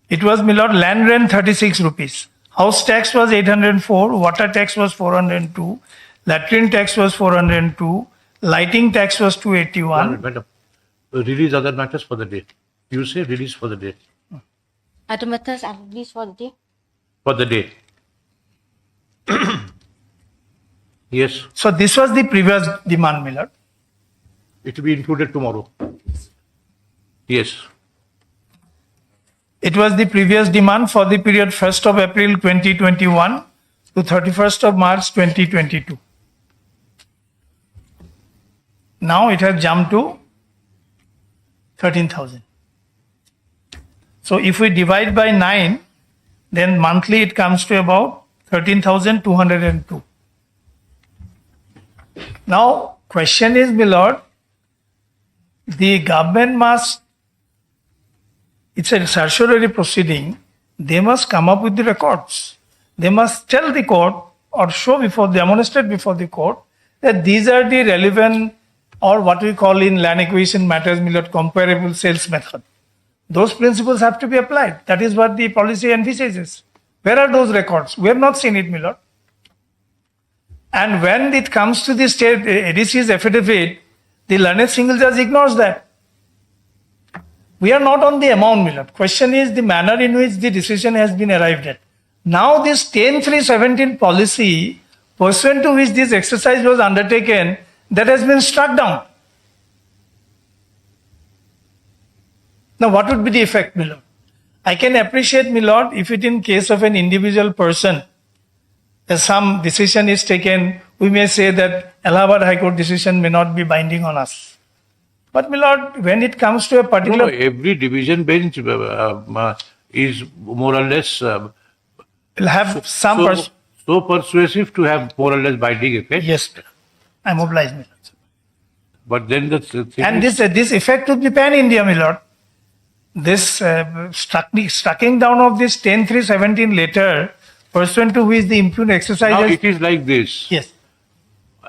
C: It was, my lord, land rent 36 rupees. House tax was 804. Water tax was 402. Latrine tax was 402. Lighting tax was 281.
A: Madam, release other matters for the day. You say release for the day.
B: Other matters are released for the day.
A: For the day. Yes,
C: So this was the previous demand, my lord.
A: it will be included tomorrow. Yes.
C: It was the previous demand for the period 1st of April 2021 to 31st of March 2022. Now it has jumped to 13,000. So if we divide by 9, then monthly it comes to about 13,202. Now question is, my lord, the government must, it's a certiorari proceeding, they must come up with the records. They must tell the court or demonstrate before the court that these are the relevant or what we call in land acquisition matters, comparable sales method. Those principles have to be applied. That is what the policy envisages. Where are those records? We have not seen it, my lord. And when it comes to the state ADC's affidavit, the learned single judge ignores that. We are not on the amount, my lord. Question is the manner in which the decision has been arrived at. Now this 10.3.17 policy, pursuant to which this exercise was undertaken, that has been struck down. Now what would be the effect, my lord? I can appreciate, my lord, if it in case of an individual person, some decision is taken, we may say that Allahabad High Court decision may not be binding on us. But, my lord, when it comes to a particular...
A: No, every division bench is more or less
C: will have some...
A: so persuasive to have more or less binding effect.
C: Yes, I am obliged, my lord.
A: But then the thing
C: And
A: is,
C: this effect would be pan-India, my lord. This striking down of this 10.3.17 letter, pursuant to which the impugned exercise...
A: now it is like this.
C: Yes.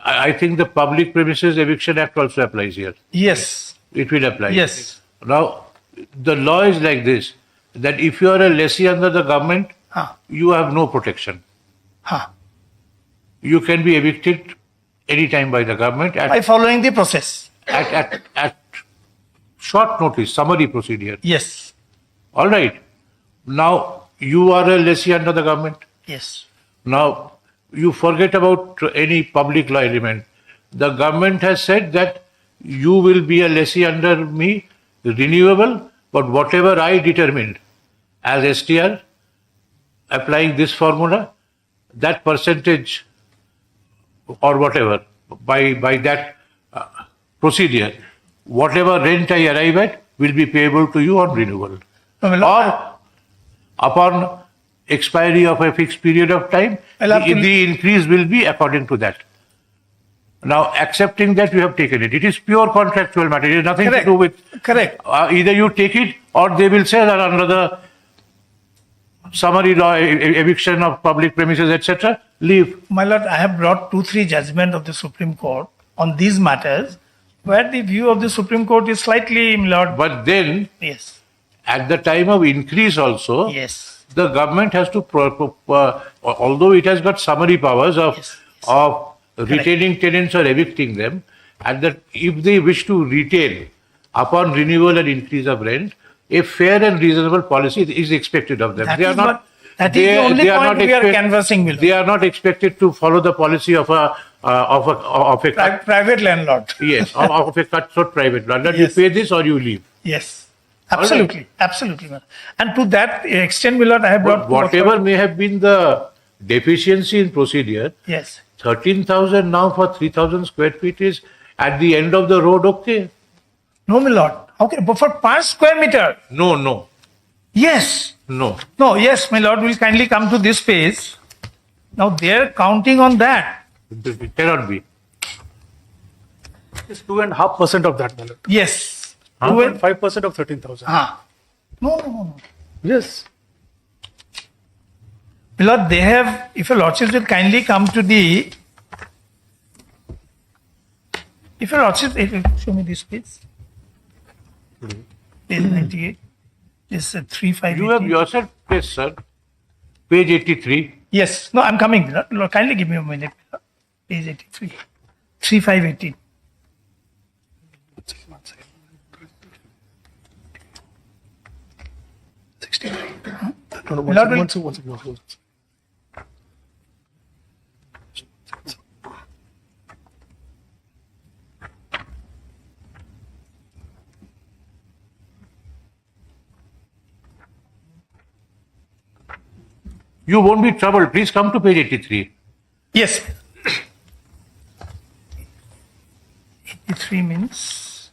A: I think the Public Premises Eviction Act also applies here.
C: Yes.
A: It will apply.
C: Yes.
A: Now, the law is like this, that if you are a lessee under the government, you have no protection. You can be evicted anytime by the government
C: By following the process.
A: at short notice, summary procedure.
C: Yes.
A: All right. Now, you are a lessee under the government.
C: Yes.
A: Now, you forget about any public law element. The government has said that you will be a lessee under me, renewable, but whatever I determined as STR, applying this formula, that percentage or whatever, by that procedure, whatever rent I arrive at will be payable to you on renewal. Or upon expiry of a fixed period of time, the increase will be according to that. Now, accepting that you have taken it, it is pure contractual matter. It has nothing to do with...
C: Correct.
A: Either you take it or they will say that under the summary law, eviction of public premises, etc., leave.
C: My lord, I have brought 2-3 judgments of the Supreme Court on these matters, where the view of the Supreme Court is slightly, my lord...
A: But then,
C: Yes.
A: at the time of increase also,
C: Yes.
A: the government has to, although it has got summary powers of retaining tenants or evicting them, and that if they wish to retain upon renewal and increase of rent, a fair and reasonable policy is expected of them.
C: That is the only point we are canvassing.
A: They are not expected to follow the policy of a
C: private landlord.
A: Yes, of a cutthroat private landlord.
C: Yes.
A: You pay this or you leave.
C: Yes. Absolutely. Absolutely. And to that extent, my lord, I have brought...
A: Whatever may have been the deficiency in procedure,
C: Yes.
A: 13,000 now for 3,000 square feet is at the end of the road, okay?
C: No, my lord. Okay, but for per square meter.
A: No.
C: Yes.
A: No.
C: No, yes, my lord, will kindly come to this page. Now they are counting on that.
A: It cannot be.
F: It's 2.5% of that, my lord.
C: Yes.
F: 2.5% of 13,000.
C: No.
F: Yes.
C: My lord, they have, if your lordships will kindly come to the... If your lordships, show me this page. Page 98. This is 3580.
A: You have yourself placed, sir. Page 83.
C: Yes. No, I'm coming. Lord, kindly give me a minute. Page 83. 3518.
F: One second. 63. No, one second.
A: You won't be troubled. Please come to page 83.
C: Yes. 83 means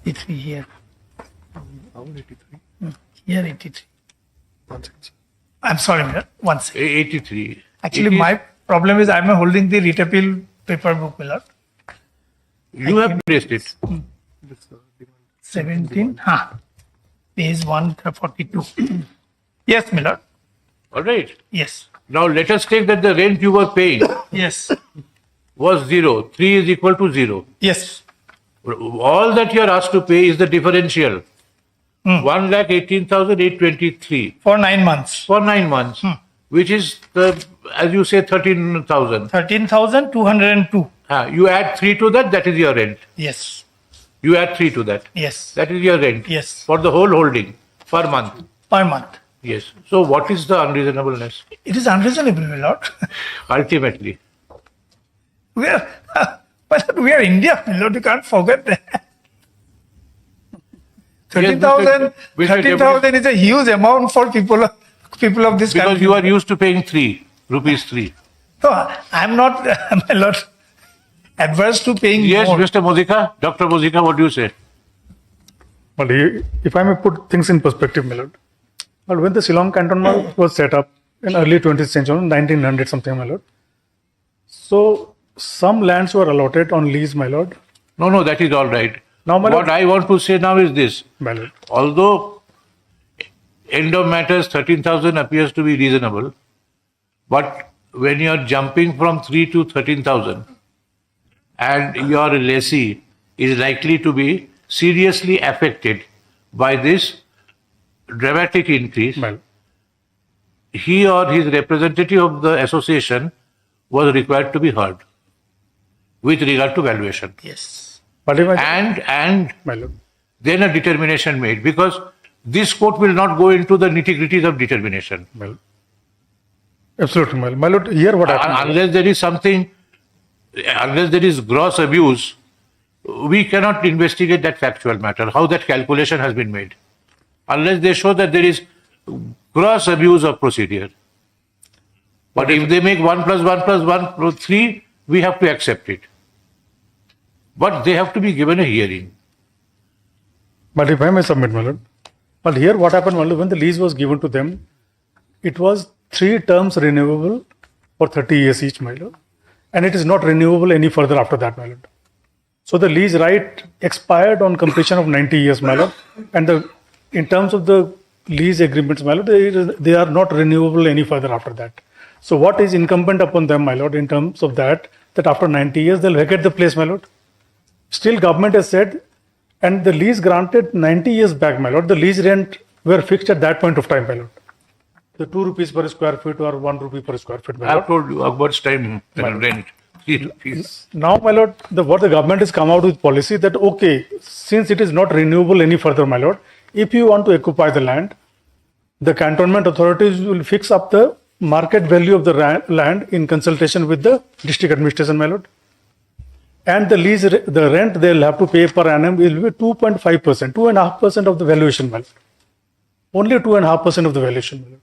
C: 83 here.
F: Our 83.
C: Here 83.
F: 1 second, sir.
C: I'm sorry, Miller. 1 second.
A: 83.
C: Actually, my problem is I'm holding the writ appeal paper book, Miller.
A: You have placed it.
F: This demand.
C: 17, page 142. Yes, my lord.
A: All right.
C: Yes.
A: Now let us take that the rent you were paying
C: Yes.
A: was 0. 3 is equal to 0.
C: Yes.
A: All that you are asked to pay is the differential. 1,18,823
C: For 9 months.
A: for 9 months, which is as you say, 13,000.
C: 13,202.
A: You add 3 to that, that is your rent.
C: Yes.
A: You add 3 to that.
C: Yes.
A: That is your rent.
C: Yes.
A: For the whole holding per month.
C: Per month.
A: Yes. So what is the unreasonableness?
C: It is unreasonable, my lord.
A: Ultimately.
C: we are, but we are India, my lord. You can't forget that. 13,000
A: Mr.
C: 13,000 is a huge amount for people of this
A: Because
C: country.
A: you are used to paying rupees 3.
C: No, I'm not, my lord, adverse to paying
A: Yes,
C: more.
A: Mr. Mozika, Dr. Mozika, what do you say?
G: But if I may put things in perspective, my lord. But when the Shillong Cantonment was set up in early 20th century, 1900 something, my lord. So some lands were allotted on lease, my lord.
A: No, that is all right.
G: Now, my
A: What
G: lord,
A: I want to say now is this.
G: my lord.
A: Although end of matters 13,000 appears to be reasonable, but when you are jumping from 3 to 13,000 and your lessee is likely to be seriously affected by this dramatic increase,
G: My lord.
A: he or his representative of the association was required to be heard with regard to valuation.
C: Yes.
G: But if I,
A: And
G: my lord.
A: then a determination made, because this court will not go into the nitty-gritties of determination.
G: My lord. Absolutely, my lord. My lord, here what happened? my lord.
A: Unless there is something, unless there is gross abuse, we cannot investigate that factual matter, how that calculation has been made. Unless they show that there is gross abuse of procedure. But if they make 1 plus 1 plus 1 3, we have to accept it. But they have to be given a hearing.
G: But if I may submit, my lord. But here what happened, my lord, when the lease was given to them, it was 3 terms renewable for 30 years each, my lord. And it is not renewable any further after that, my lord. So the lease right expired on completion of 90 years, my lord. And in terms of the lease agreements, my lord, they are not renewable any further after that. So what is incumbent upon them, my lord, in terms of that after 90 years, they'll vacate the place, my lord. Still government has said, and the lease granted 90 years back, my lord, the lease rent were fixed at that point of time, my lord. The 2 rupees per square feet or 1 rupee per square feet, my
A: I
G: lord.
A: have told you Akbar's time rent. 3 rupees.
G: Now, my lord, what the government has come out with policy that, okay, since it is not renewable any further, my lord, if you want to occupy the land, the cantonment authorities will fix up the market value of the land in consultation with the district administration, my lord. And the lease, the rent they'll have to pay per annum will be 2.5%, 2.5% of the valuation, my lord. Only 2.5% of the valuation, my lord.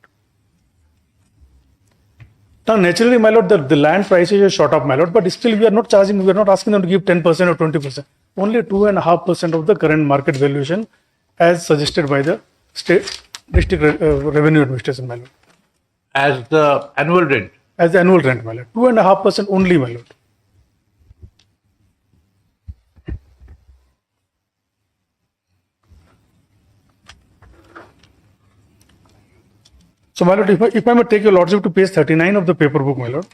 G: Now, naturally, my lord, the land prices are shot up, my lord, but still we are not charging, we are not asking them to give 10% or 20%. Only 2.5% of the current market valuation as suggested by the state district revenue administration, my lord.
A: As the annual rent.
G: As the annual rent, my lord. 2.5% only, my lord. So, my lord, if I may take your lordship to page 39 of the paper book, my lord.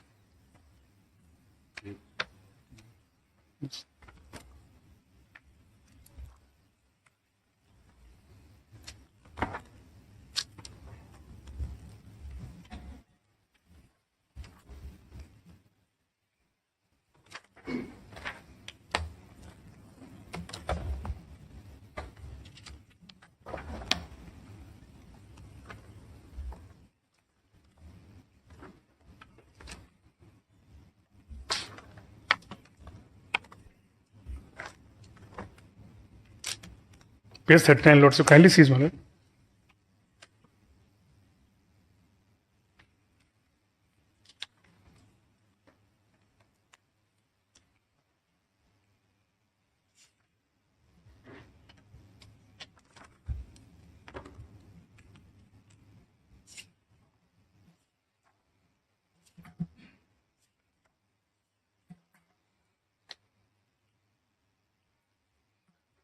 G: Page 39, lord. So, kindly seize, my lord.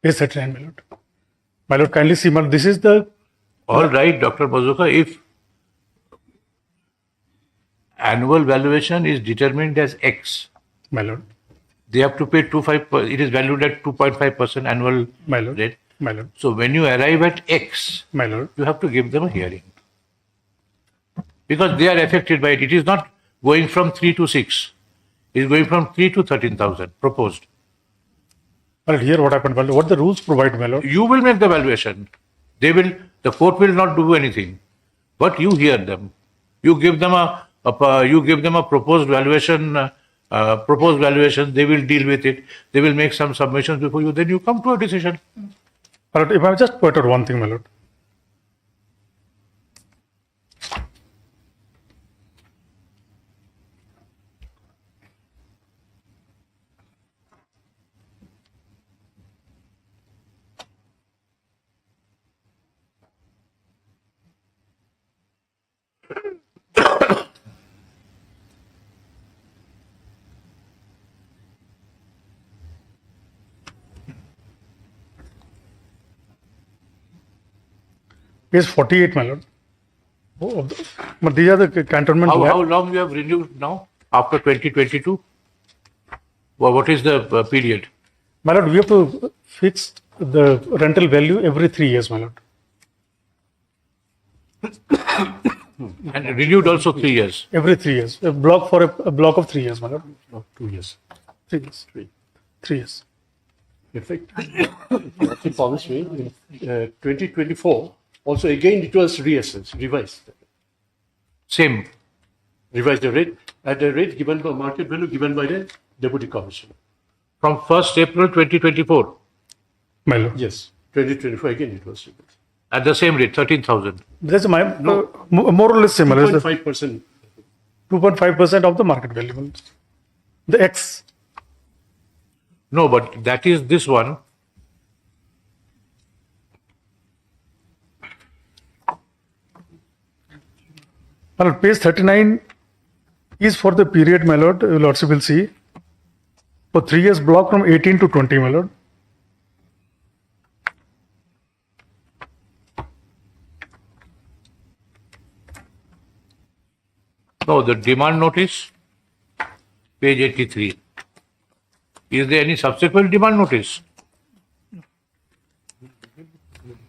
G: Page 39, my lord. My lord, kindly see, my lord, this is the
A: All right, Dr. Bazuka, if annual valuation is determined as X,
G: my lord,
A: they have to pay 2.5%. It is valued at 2.5% annual
G: my lord,
A: rate.
G: my lord,
A: So when you arrive at X,
G: my lord.
A: you have to give them a hearing because they are affected by it. It is not going from 3 to 6. It is going from 3 to 13,000 proposed.
G: My lord, here what happened, my lord, what the rules provide, my lord.
A: You will make the valuation. The court will not do anything, but you hear them. You give them a proposed valuation. They will deal with it. They will make some submissions before you. Then you come to a decision.
G: My lord, if I just point out one thing, my lord. Page 48, my lord. But these are the cantonment.
A: How long you have renewed now after 2022? Well, what is the period?
G: My lord, we have to fix the rental value every 3 years, my lord.
A: And renewed also 3 years.
G: Every 3 years. A block for a block of 3 years, my lord.
F: Not 2 years.
G: 3 years. 3 years.
F: In fact, the policy in 2024, also again it was reassessed, revised.
A: Same.
F: Revised the rate at the rate given by market value given by the Deputy Commissioner.
A: From 1st April 2024
G: My lord.
F: Yes, 2024 again it was revised.
A: at the same rate, 13,000.
G: That's my more or less similar.
F: 2.5%.
G: 2.5% of the market value. The X.
A: No, but that is this one.
G: My lord, page 39 is for the period, my lord. Your lordship will see. For 3 years block from 18 to 20, my lord.
A: No, the demand notice, page 83. Is there any subsequent demand notice?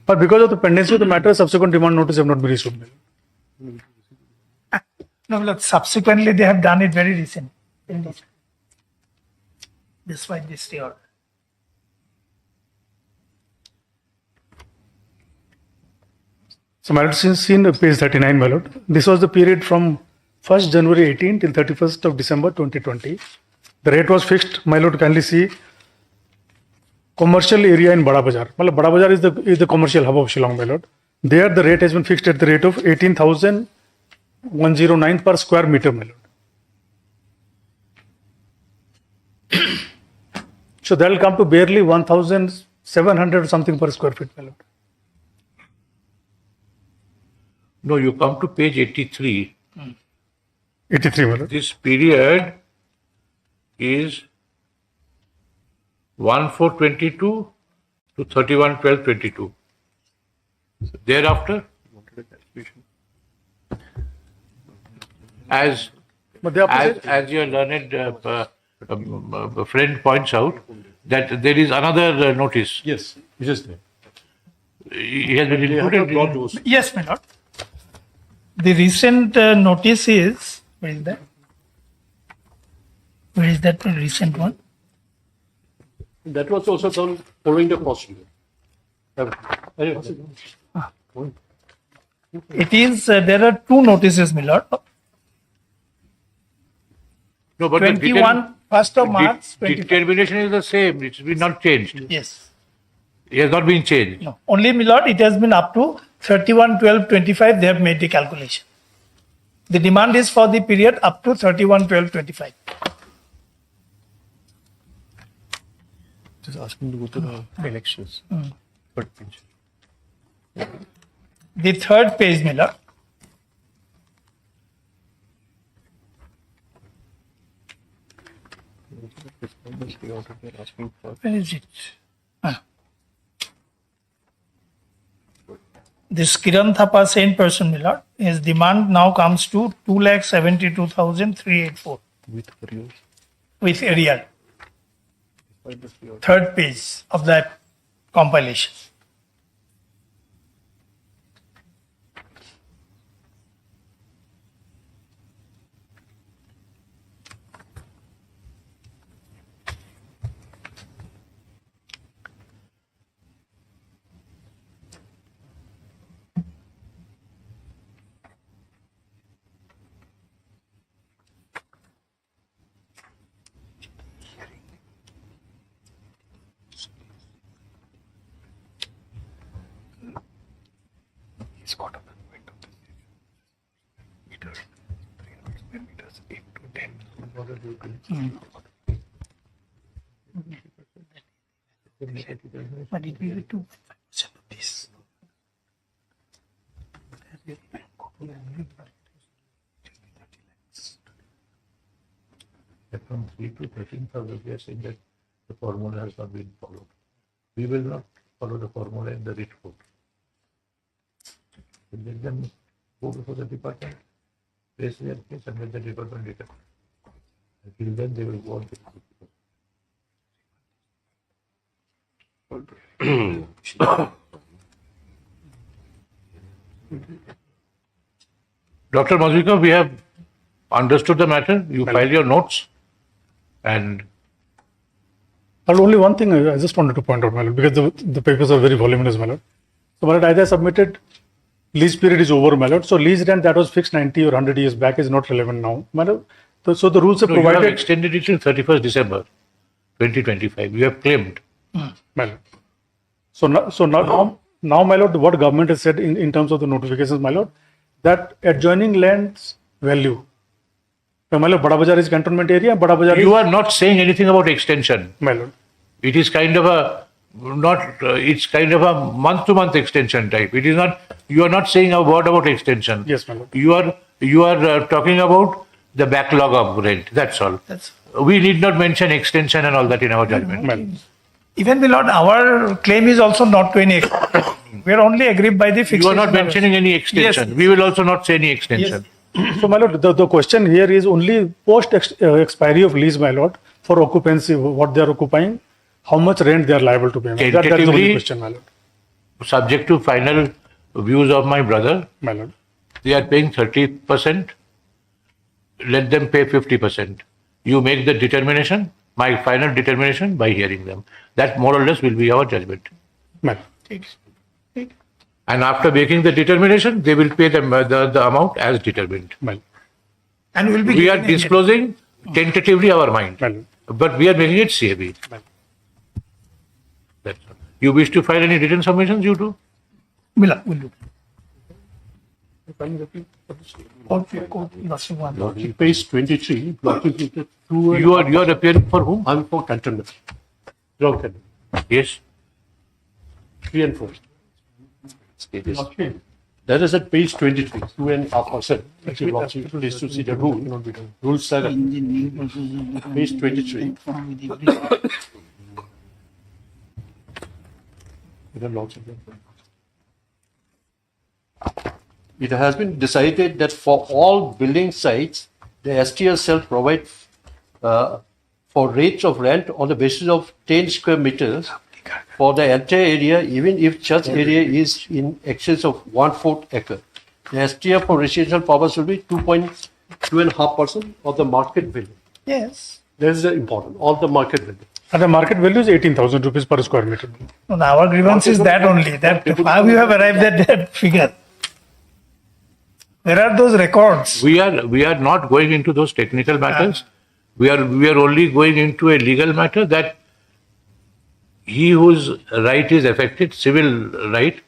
G: But because of the pendency of the matter, subsequent demand notice have not been issued. my lord.
C: No, look, subsequently they have done it very recently. Despite this stay order.
G: So, my lord, since seen page 39, my lord, this was the period from 1st January 18 till 31st of December 2020. The rate was fixed, my lord, kindly see. Commercial area in Bada Bazar. Well, Bada Bazar is the commercial hub of Shillong, my lord. There, the rate has been fixed at the rate of 18,109 per square meter, my lord. So that will come to barely 1,700 something per square feet, my lord.
A: No, you come to page 83.
G: 83, my lord.
A: This period is 1/4/22 to 31/12/22. Thereafter, as
G: But they are
A: as your learned friend points out, that there is another notice.
F: Yes, it is there.
A: He has been
F: They have not
A: included.
F: brought those.
C: Yes, my lord. The recent notice is, where is that? Where is that recent one?
F: That was also done following the procedure.
C: It is, there are two notices, my lord.
A: No, but
C: 21, 1st of March, 25.
A: determination is the same. It's been not changed.
C: Yes.
A: It has not been changed.
C: No. Only, my lord, it has been up to 31/12/25. They have made the calculation. The demand is for the period up to 31/12/25.
F: Just asking to go to the elections. Third page.
C: The third page, my lord.
F: They're asking for
C: Where is it? Ah. this Kiran Thapa same person, my lord, his demand now comes to 2,72,384 with arrear. Third page of that compilation. But it will be 2.5% of this.
A: From 3 to 13,000, we are saying that the formula has not been followed. We will not follow the formula in the writ court. We let them go before the department, raise their case, and let the department determine. Until then, they will go on to the Dr. Mazika, we have understood the matter. You file your notes, and
G: But only one thing I just wanted to point out, my lord, because the papers are very voluminous, my lord. So, my lord, as I submitted, lease period is over, my lord. So, lease rent that was fixed 90 or 100 years back is not relevant now, my lord. So, the rules are
A: no, you have
G: provided.
A: extended it till 31st December 2025. You have claimed.
G: My lord. So, now, my lord, what government has said in terms of the notifications, my lord, that adjoining land's value. So, my lord, Bada Bazar is cantonment area, Bada Bazar
A: You are not saying anything about extension.
G: my lord.
A: It is kind of a it's kind of a month-to-month extension type. It is not. You are not saying a word about extension.
G: Yes, my lord.
A: You are talking about the backlog of rent. That's all.
C: That's
A: We need not mention extension and all that in our judgment.
G: My lord.
C: even my lord, our claim is also not to any extent. We are only aggrieved by the fixation.
A: You are not
C: of-
A: mentioning any extension.
C: Yes.
A: We will also not say any extension.
G: So, my lord, the question here is only post expiry of lease, my lord, for occupancy, what they are occupying, how much rent they are liable to pay. That is the only
A: Tentatively-
G: question, my lord.
A: Subject to final views of my brother,
G: My lord.
A: they are paying 30%. Let them pay 50%. You make the determination, my final determination, by hearing them. That more or less will be our judgment.
G: My lord.
A: And after making the determination, they will pay the amount as determined.
G: My lord.
C: And will be
A: We are
C: given a-
A: disclosing tentatively our mind,
G: My lord.
A: but we are making it CAB. That's all. You wish to file any written submissions, you do?
C: Will do.
F: Page 23, blocking 2 and
A: You are appearing for whom?
F: I'm for contempt. Wrong contempt.
A: Yes.
F: 3 and 4. That is at page 23, 2.5%. Actually, Lordship, please to see the rule. Rule 7, page 23. It has been decided that for all building sites, the STS shall provide for rates of rent on the basis of 10 square meters for the entire area, even if such area is in excess of 1/4 acre. The STF for residential purpose will be 2.5% of the market value.
C: Yes.
F: That is important, all the market value.
G: And the market value is 18,000 rupees per square meter.
C: No, our grievance is that only. That how you have arrived at that figure. Where are those records?
A: We are not going into those technical matters. We are only going into a legal matter that he whose right is affected, civil right,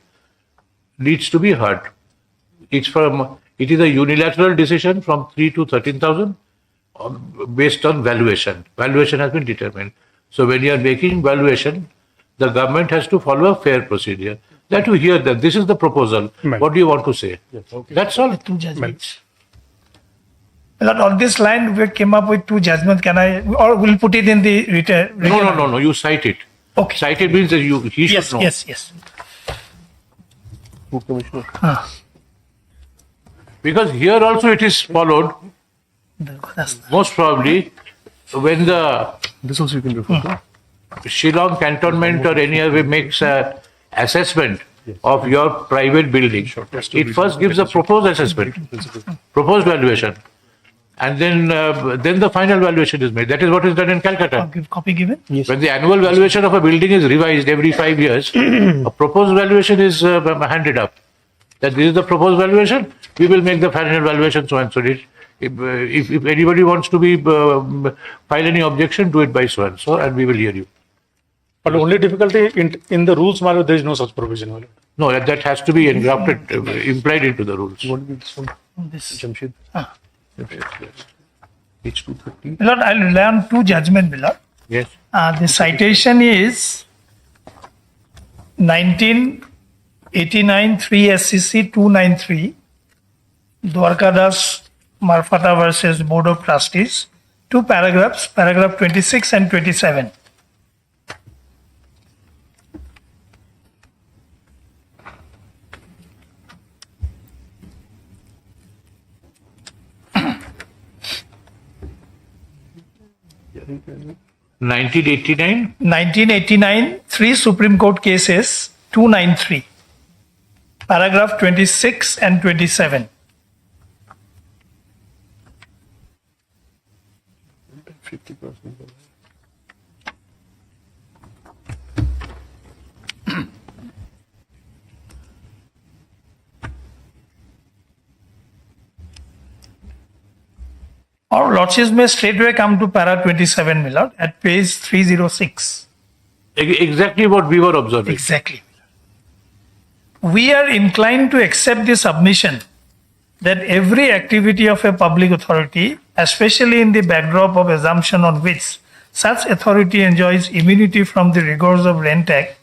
A: needs to be heard. It is a unilateral decision from 3 to 13,000 based on valuation. Valuation has been determined. So when you are making valuation, the government has to follow a fair procedure. That you hear that this is the proposal.
G: Right.
A: What do you want to say? That's all.
C: Two judgments. Well, on this line, we came up with two judgments. Can I, or we'll put it in the written?
A: No. You cite it.
C: Okay.
A: Cite it means that he should
C: Yes,
A: know.
C: yes.
A: Because here also it is followed,
C: That's
A: most probably, when the
G: This also you can refer to.
A: Shillong cantonment or any other way makes a assessment of your private building. It first gives a proposed assessment, proposed valuation, and then the final valuation is made. That is what is done in Calcutta.
C: copy given?
A: When the annual valuation of a building is revised every 5 years, a proposed valuation is handed up. That this is the proposed valuation, we will make the final valuation so and so. If anybody wants to file any objection, do it by so and so, and we will hear you.
G: But only difficulty in the rules, my lord, there is no such provision, my lord.
A: No, that has to be engrafted, implied into the rules.
G: What will be this one?
C: This.
G: Jamshed.
F: Page 230.
C: My lord, I'll rely on two judgment, my lord.
A: Yes.
C: The citation is 1989 3 SCC 293, Dwarkadas Marfata versus Board of Trustees. Two paragraphs, paragraph 26 and 27.
A: Yeah. 1989.
C: 1989, three Supreme Court cases, 293, paragraph 26 and 27. Our lordships may straightway come to para 27, my lord, at page 306.
A: Exactly what we were observing.
C: Exactly. We are inclined to accept the submission that every activity of a public authority, especially in the backdrop of assumption on which such authority enjoys immunity from the rigors of Rent Act,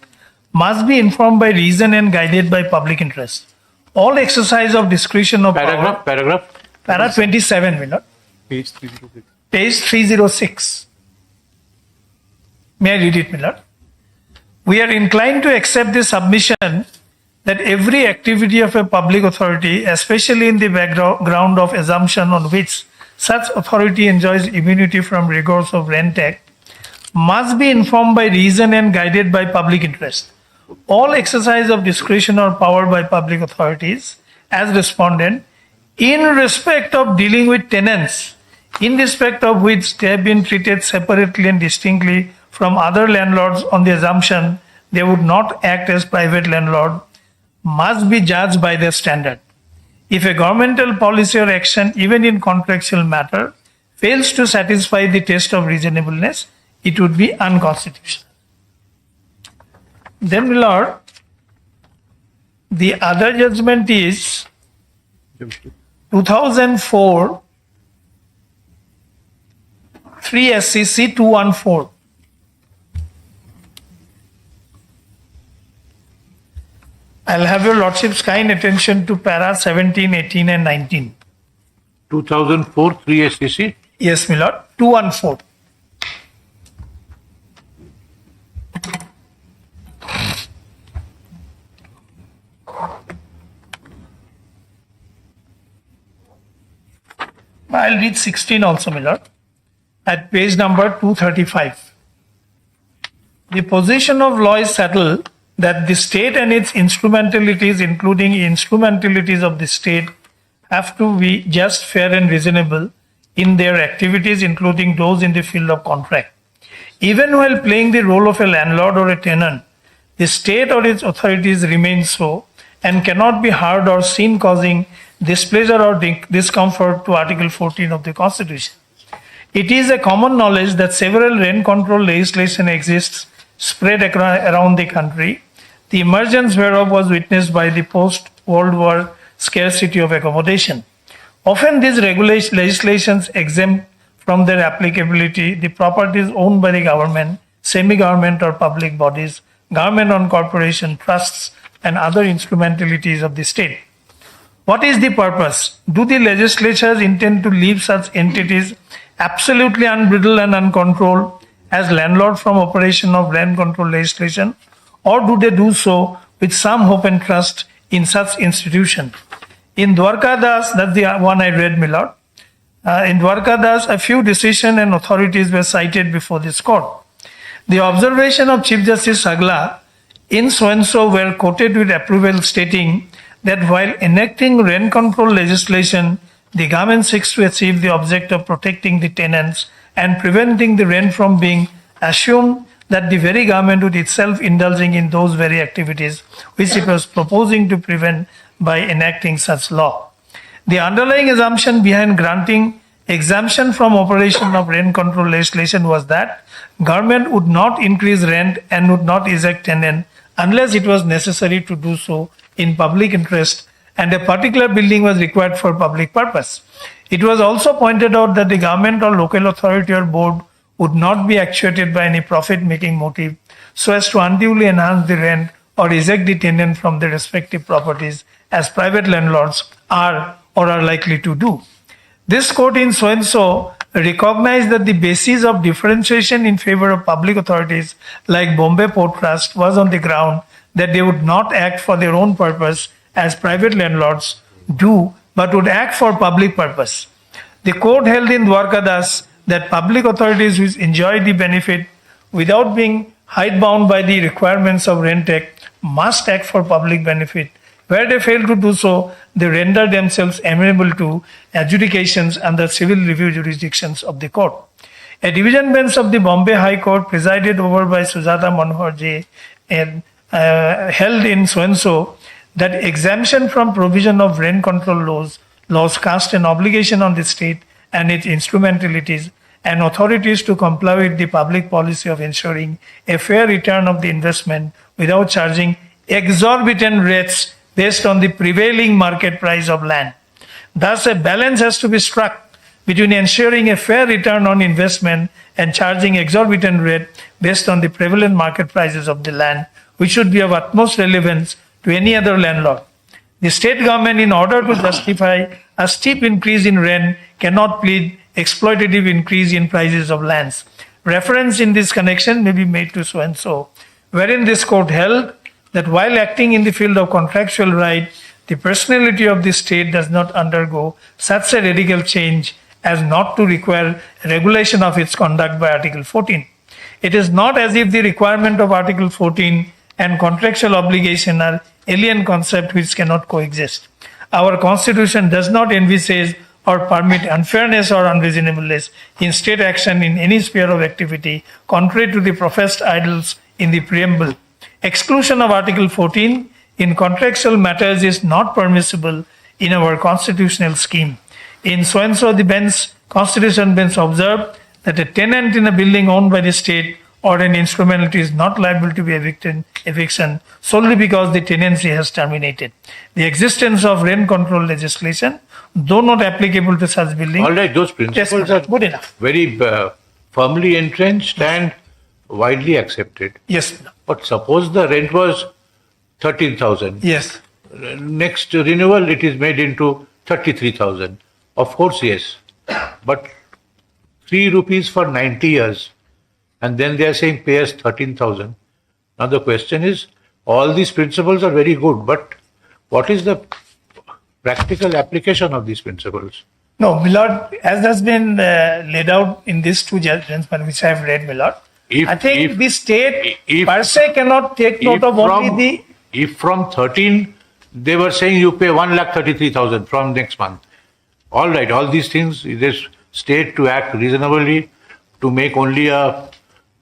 C: must be informed by reason and guided by public interest. All exercise of discretion of power.
A: Paragraph.
C: Para 27, my lord.
G: Page 306.
C: Page 306. May I read it, my lord? We are inclined to accept the submission that every activity of a public authority, especially in the background of assumption on which such authority enjoys immunity from rigors of Rent Act, must be informed by reason and guided by public interest. All exercise of discretion or power by public authorities as respondent in respect of dealing with tenants, in respect of which they have been treated separately and distinctly from other landlords on the assumption they would not act as private landlord, must be judged by their standard. If a governmental policy or action, even in contractual matter, fails to satisfy the test of reasonableness, it would be unconstitutional. Then, my lord, the other judgment is 2004 3 SCC 214. I'll have your lordship's kind attention to para 17, 18 and 19.
A: 2004 3 SCC.
C: Yes, my lord. 214. I'll read 16 also, my lord. At page number 235. The position of law is settled that the state and its instrumentalities, including instrumentalities of the state, have to be just, fair and reasonable in their activities, including those in the field of contract. Even while playing the role of a landlord or a tenant, the state or its authorities remain so and cannot be heard or seen causing displeasure or discomfort to Article 14 of the Constitution. It is a common knowledge that several rent control legislation exists spread around the country, the emergence whereof was witnessed by the post-World War scarcity of accommodation. Often these legislations exempt from their applicability the properties owned by the government, semi-government or public bodies, government-owned corporation, trusts, and other instrumentalities of the state. What is the purpose? Do the legislatures intend to leave such entities absolutely unbridled and uncontrolled as landlord from operation of rent control legislation, or do they do so with some hope and trust in such institution. In Dwarkadas, that's the one I read, my lord. In Dwarkadas, a few decisions and authorities were cited before this court. The observation of Chief Justice Sagla in so-and-so were quoted with approval, stating that while enacting rent control legislation, the government seeks to achieve the object of protecting the tenants and preventing the rent from being assumed, that the very government would itself indulging in those very activities which it was proposing to prevent by enacting such law. The underlying assumption behind granting exemption from operation of rent control legislation was that government would not increase rent and would not eject tenant unless it was necessary to do so in public interest and a particular building was required for public purpose. It was also pointed out that the government or local authority or board would not be actuated by any profit-making motive so as to unduly enhance the rent or eject the tenant from their respective properties as private landlords are or are likely to do. This court in so-and-so recognized that the basis of differentiation in favor of public authorities like Bombay Port Trust was on the ground that they would not act for their own purpose as private landlords do, but would act for public purpose. The court held in Dwarkadas that public authorities which enjoy the benefit without being hidebound by the requirements of Rent Act must act for public benefit. Where they fail to do so, they render themselves amenable to adjudications under civil review jurisdictions of the court. A division bench of the Bombay High Court, presided over by Sujata Manohar J, held in so-and-so that exemption from provision of rent control laws cast an obligation on the state and its instrumentalities and authorities to comply with the public policy of ensuring a fair return of the investment without charging exorbitant rates based on the prevailing market price of land. Thus, a balance has to be struck between ensuring a fair return on investment and charging exorbitant rate based on the prevalent market prices of the land, which should be of utmost relevance to any other landlord. The state government, in order to justify a steep increase in rent, cannot plead exploitative increase in prices of lands. Reference in this connection may be made to so-and-so, wherein this court held that while acting in the field of contractual right, the personality of the state does not undergo such a radical change as not to require regulation of its conduct by Article 14. It is not as if the requirement of Article 14 and contractual obligation are alien concepts which cannot coexist. Our Constitution does not envisage or permit unfairness or unreasonableness in state action in any sphere of activity, contrary to the professed ideals in the preamble. Exclusion of Article 14 in contractual matters is not permissible in our constitutional scheme. In so-and-so, the Constitution bench observed that a tenant in a building owned by the state or an instrumentality is not liable to be eviction solely because the tenancy has terminated. The existence of rent control legislation, though not applicable to such buildings,
A: All right, those principles are
C: good enough.
A: very firmly entrenched and widely accepted.
C: Yes.
A: But suppose the rent was 13,000.
C: Yes.
A: Next renewal, it is made into 33,000. Of course, yes. But 3 rupees for 90 years. And then they are saying pay us 13,000. Now the question is, all these principles are very good, but what is the practical application of these principles?
C: No, my lord, as has been laid out in these two judgments which I have read, my lord, I think the state per se cannot take note of only the...
A: If from 13, they were saying you pay 1,33,000 from next month. All right, all these things, this state to act reasonably, to make only a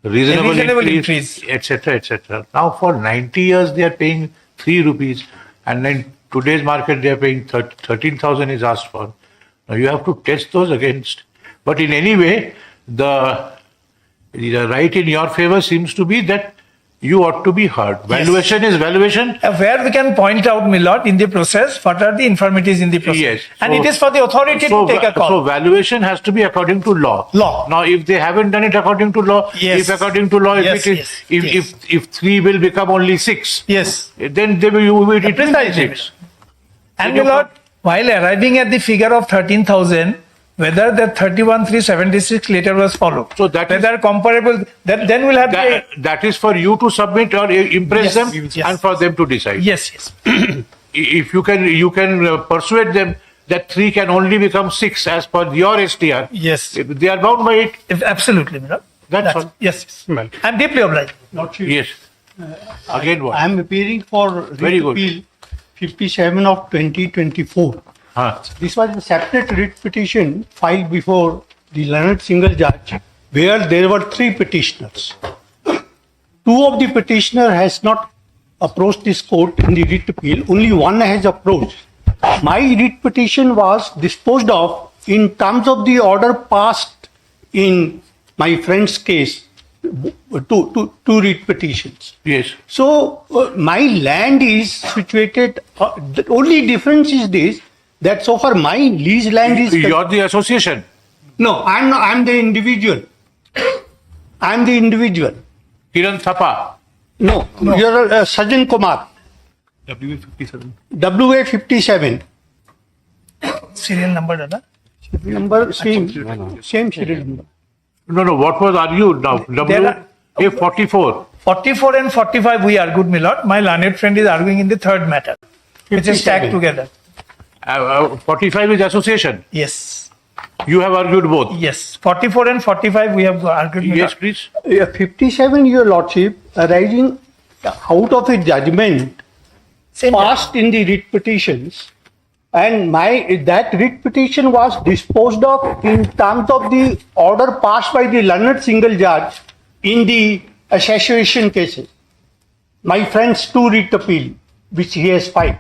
A: reasonable increase, etc., etc. Now for 90 years they are paying 3 rupees, and in today's market they are paying 13,000 is asked for. Now you have to test those against. But in any way, the right in your favor seems to be that you ought to be heard. Valuation is valuation.
C: Where we can point out, my lord, in the process, what are the infirmities in the process.
A: Yes.
C: And it is for the authority to take a call.
A: So valuation has to be according to law.
C: Law.
A: Now, if they haven't done it according to law,
C: Yes.
A: if according to law,
C: Yes,
A: if 3 will become only 6,
C: Yes.
A: then they will it will be
C: Precisely.
A: 6.
C: And my lord, while arriving at the figure of 13,000, whether the 31,376 later was followed.
A: So that is-
C: whether comparable, then we'll have
A: That is for you to submit or impress
C: Yes,
A: them
C: yes.
A: and for them to decide.
C: Yes, yes.
A: if you can persuade them that 3 can only become 6 as per your STR.
C: Yes.
A: They are bound by it.
C: Absolutely, my lord.
A: That's all.
C: Yes.
G: Well,
C: I'm deeply obliged.
A: Yes. Again what?
H: I am appearing for
A: Very
H: writ
A: good.
H: appeal 57 of 2024.
A: Huh.
H: This was a separate writ petition filed before the learned single judge, where there were 3 petitioners. 2 of the petitioner has not approached this court in the writ appeal. Only 1 has approached. My writ petition was disposed of in terms of the order passed in my friend's case. Two writ petitions.
A: Yes.
H: So my land is situated. The only difference is this, that so far my lease land is.
A: You're the association.
H: No, I'm not, I'm the individual. I'm the individual.
A: Kiran Thapa.
H: No, you're Sajan Kumar.
G: WA57.
H: WA57.
C: Serial number, Dada.
H: Number same serial number.
A: No. What was argued now?
C: There are-
A: WA44.
C: 44 and 45 we argued, my lord. My learned friend is arguing in the third matter, which is
H: 57.
C: stacked together.
A: 45 is association.
C: Yes.
A: You have argued both.
C: Yes. 44 and 45 we have argued, my
A: Yes,
C: lord.
A: please.
H: 57, your lordship, arising out of a judgment
C: Same
H: passed in the writ petitions, and that writ petition was disposed of in terms of the order passed by the learned single judge in the association cases. My friend's 2 writ appeal, which he has filed.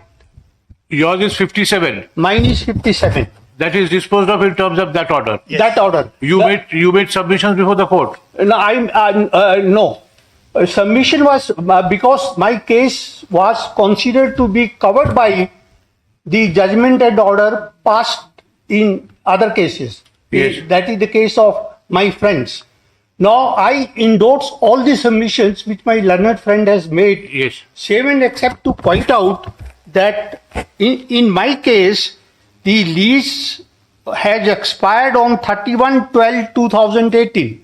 A: Yours is 57.
H: Mine is 57.
A: That is disposed of in terms of that order.
C: Yes.
H: That order.
A: You made submissions before the court.
H: No, no. Submission was because my case was considered to be covered by the judgment and order passed in other cases.
A: Yes.
H: That is the case of my friends. Now I endorse all the submissions which my learned friend has made.
A: Yes.
H: Save and except to point out that in my case, the lease has expired on 31/12/2018.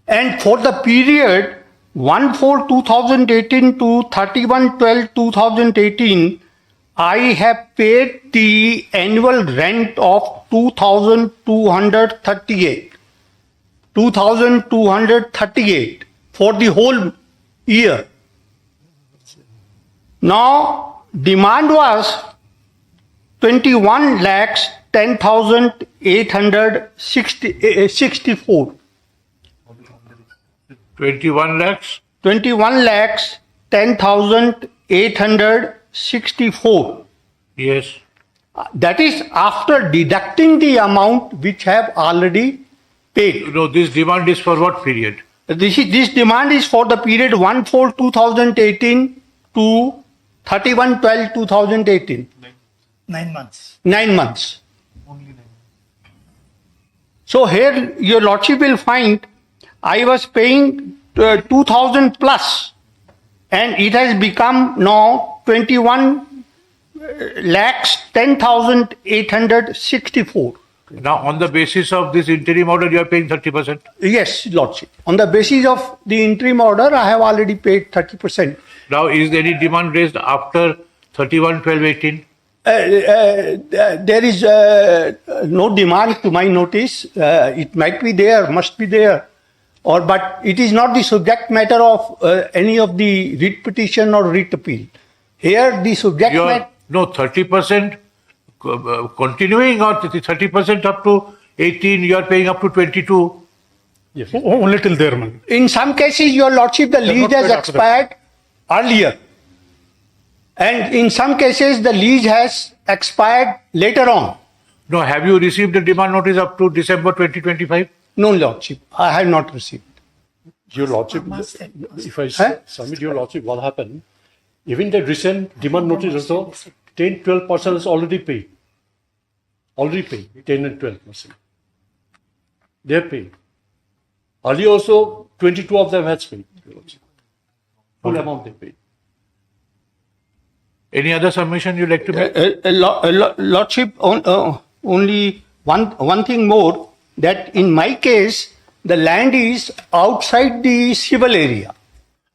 H: And for the period 1/4/2018 to 31/12/2018, I have paid the annual rent of 2,238. 2,238 for the whole year. Now, demand was 21,10,864.
A: 21 lakhs.
H: 21,10,864.
A: Yes.
H: That is after deducting the amount which have already paid.
A: No, this demand is for what period?
H: This demand is for the period 1/4/2018 to 31/12/2018.
C: 9 months.
H: 9 months. So here your lordship will find I was paying 2,000 plus, and it has become now 21,10,864.
A: Now, on the basis of this interim order, you are paying 30%.
H: Yes, lordship. On the basis of the interim order, I have already paid 30%.
A: Now, is there any demand raised after 31/12/18?
H: There is no demand to my notice. It might be there, must be there, but it is not the subject matter of any of the writ petition or writ appeal. Here, the subject matter.
A: No, 30% continuing, or 30% up to 18, you are paying up to 22.
G: Yes. Only till there, man.
H: In some cases, your lordship, the lease
G: not
H: has
G: paid after that.
H: expired earlier. And in some cases, the lease has expired later on.
A: No, have you received the demand notice up to December 2025?
H: No, lordship, I have not received.
I: Your lordship, if I
H: Huh?
I: submit your lordship, what happened? Even the recent demand notice also, 10-12% is already paid. Already paid, 10 and 12%. They have paid. Earlier also, 22 of them has paid. Your lordship. Full amount they paid.
A: Any other submission you'd like to make?
H: Lordship, only one thing more, that in my case, the land is outside the civil area.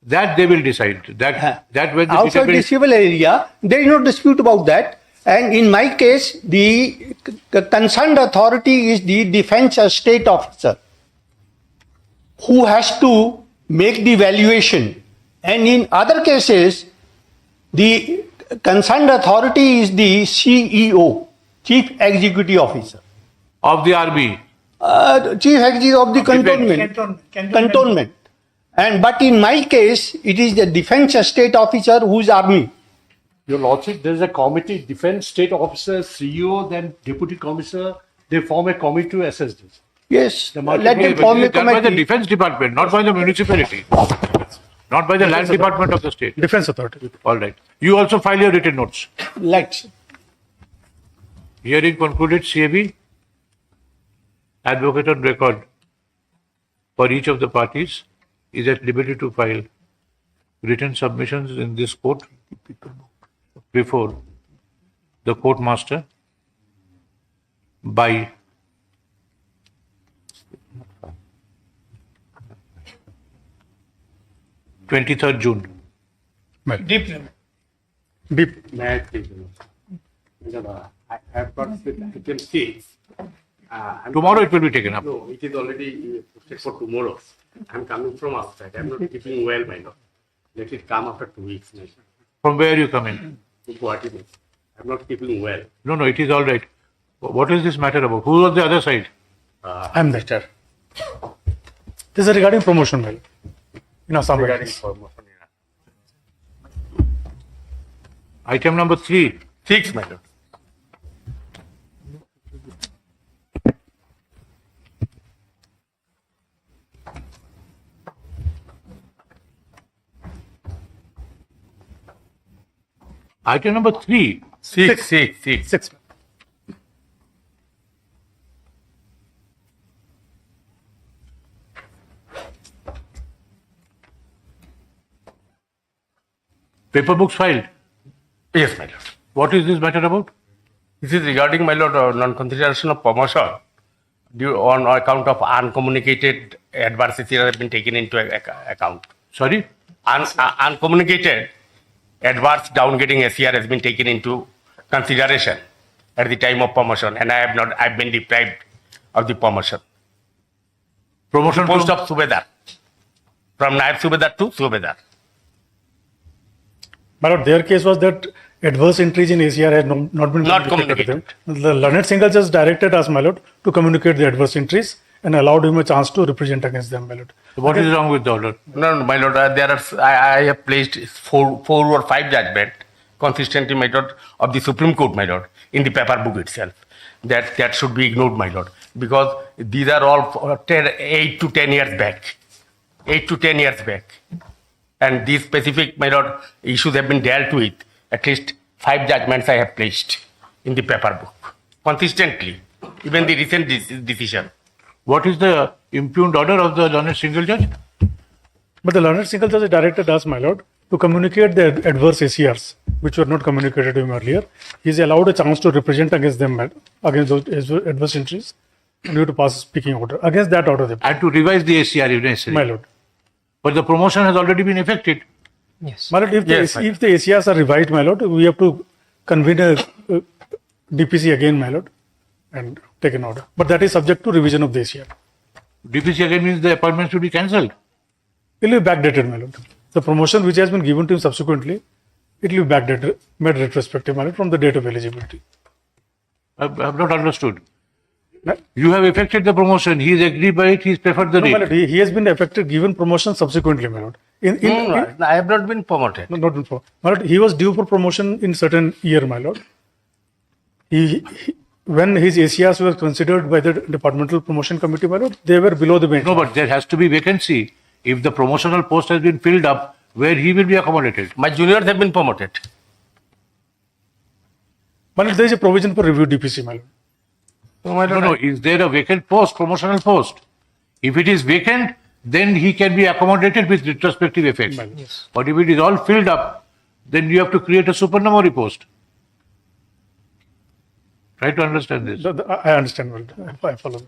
A: That they will decide. That when the
H: Outside the
A: determination-
H: civil area, there is no dispute about that. And in my case, the concerned authority is the defense state officer who has to make the valuation. And in other cases, the concerned authority is the CEO, Chief Executive Officer.
A: of the army.
H: Chief Executive of the
A: Cantonment.
H: cantonment. And but in my case, it is the defense state officer who is army.
I: Your Lordship, there is a committee, defense state officer, CEO, then deputy commissioner. They form a committee to assess this.
H: Yes,
I: The
H: let
I: market-
H: them form a
A: It's done by the
H: committee.
A: defense department, not by the municipality, not by the land department of the state.
G: Defense authority.
A: All right. You also file your written notes.
H: Let's.
A: Hearing concluded, CAB, advocate on record for each of the parties is at liberty to file written submissions in this court before the court master by 23rd June.
C: Deeply.
G: Deep.
J: May I please? I have got item 6.
A: Tomorrow it will be taken up.
J: No, it is already posted for tomorrow. I'm coming from outside. I'm not keeping well, my lord. Let it come after 2 weeks. My lord.
A: From where you come in?
J: To Guwahati, my lord. I'm not keeping well.
A: No, it is all right. What is this matter about? Who on the other side?
G: I'm there. This is regarding promotion, well. In Assam.
J: Regarding promotion.
A: Item number 3.
J: 6, my lord.
A: Item number 3.
J: 6.
A: Paper books filed.
J: Yes, my lord.
A: What is this matter about?
J: This is regarding, my lord, non-consideration of promotion due on account of uncommunicated adversity that have been taken into account.
A: Sorry?
J: Uncommunicated adverse downgrading SCR has been taken into consideration at the time of promotion, and I've been deprived of the promotion.
A: Promotion
J: Post
A: from-
J: of Subedar. From Naib Subedar to Subedar.
G: My lord, their case was that adverse entries in ACR had not been
J: Not
G: communicated to them. The learned single just directed us, my lord, to communicate the adverse entries and allowed him a chance to represent against them, my lord.
A: What is wrong with the order?
J: No, my lord, I have placed four or five judgment consistently, my lord, of the Supreme Court, my lord, in the paper book itself. That should be ignored, my lord, because these are all 8 to 10 years back. 8 to 10 years back. And these specific, my lord, issues have been dealt with. At least 5 judgments I have placed in the paper book. Consistently. Even the recent decision.
A: What is the impugned order of the learned single judge?
G: But the learned single judge directed us, my lord, to communicate the adverse ACRs, which were not communicated to him earlier. He is allowed a chance to represent against them, against those adverse entries, and you have to pass a speaking order. Against that order,
A: And to revise the ACR if necessary.
G: my lord.
A: But the promotion has already been effected.
G: My lord, if the ACRs are revised, my lord, we have to convene a DPC again, my lord, and take an order. But that is subject to revision of the ACR.
A: DPC again means the appointment should be cancelled.
G: It will be backdated, my lord. The promotion which has been given to him subsequently, it will be backdated, made retrospective, my lord, from the date of eligibility.
A: I have not understood.
G: No,
A: You have effected the promotion. He is agreed by it. He has preferred the
G: my
A: rate.
G: lord, he has been affected, given promotion subsequently, my lord.
J: I have not been promoted.
G: No, not before. My lord, he was due for promotion in certain year, my lord. When his ACRs were considered by the departmental promotion committee, my lord, they were below the benchmark.
A: No, but there has to be vacancy. If the promotional post has been filled up, where he will be accommodated.
J: My juniors have been promoted.
G: My lord, there is a provision for review DPC, my lord.
A: No. Is there a vacant post, promotional post? If it is vacant, then he can be accommodated with retrospective effect.
G: Yes.
A: But if it is all filled up, then you have to create a supernumerary post. Try to understand this.
G: I understand, my lord. I follow.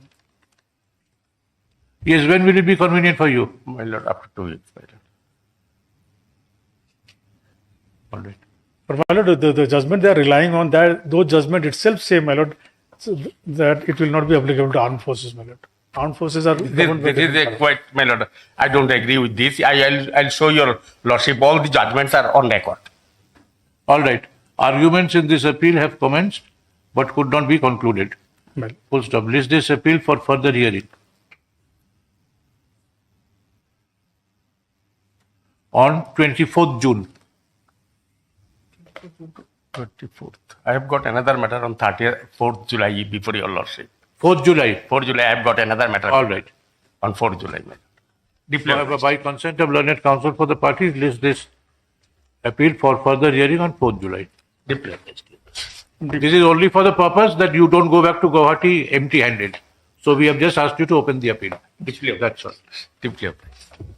A: Yes, when will it be convenient for you?
J: My lord, after 2 weeks, my lord.
A: All right.
G: But my lord, the judgment they are relying on, that those judgment itself say, my lord, so that it will not be applicable to armed forces, my lord. Armed forces are governed by
J: This is a
G: different
J: quite, my lord. I don't agree with this. I'll show your lordship. All the judgments are on record.
A: All right. Arguments in this appeal have commenced but could not be concluded.
G: my lord.
A: Full stop. List this appeal for further hearing. On 24th June.
J: 24th. I have got another matter on 4th July before your lordship.
A: 4th July.
J: 4th July, I have got another matter.
A: All right.
J: On 4th July, my lord. Deeply
A: So,
J: obliged.
A: by consent of learned counsel for the parties, list this appeal for further hearing on 4th July.
J: Deeply obliged.
A: This is only for the purpose that you don't go back to Guwahati empty-handed. So we have just asked you to open the appeal.
J: Deeply obliged.
A: That's all.
J: Deeply obliged.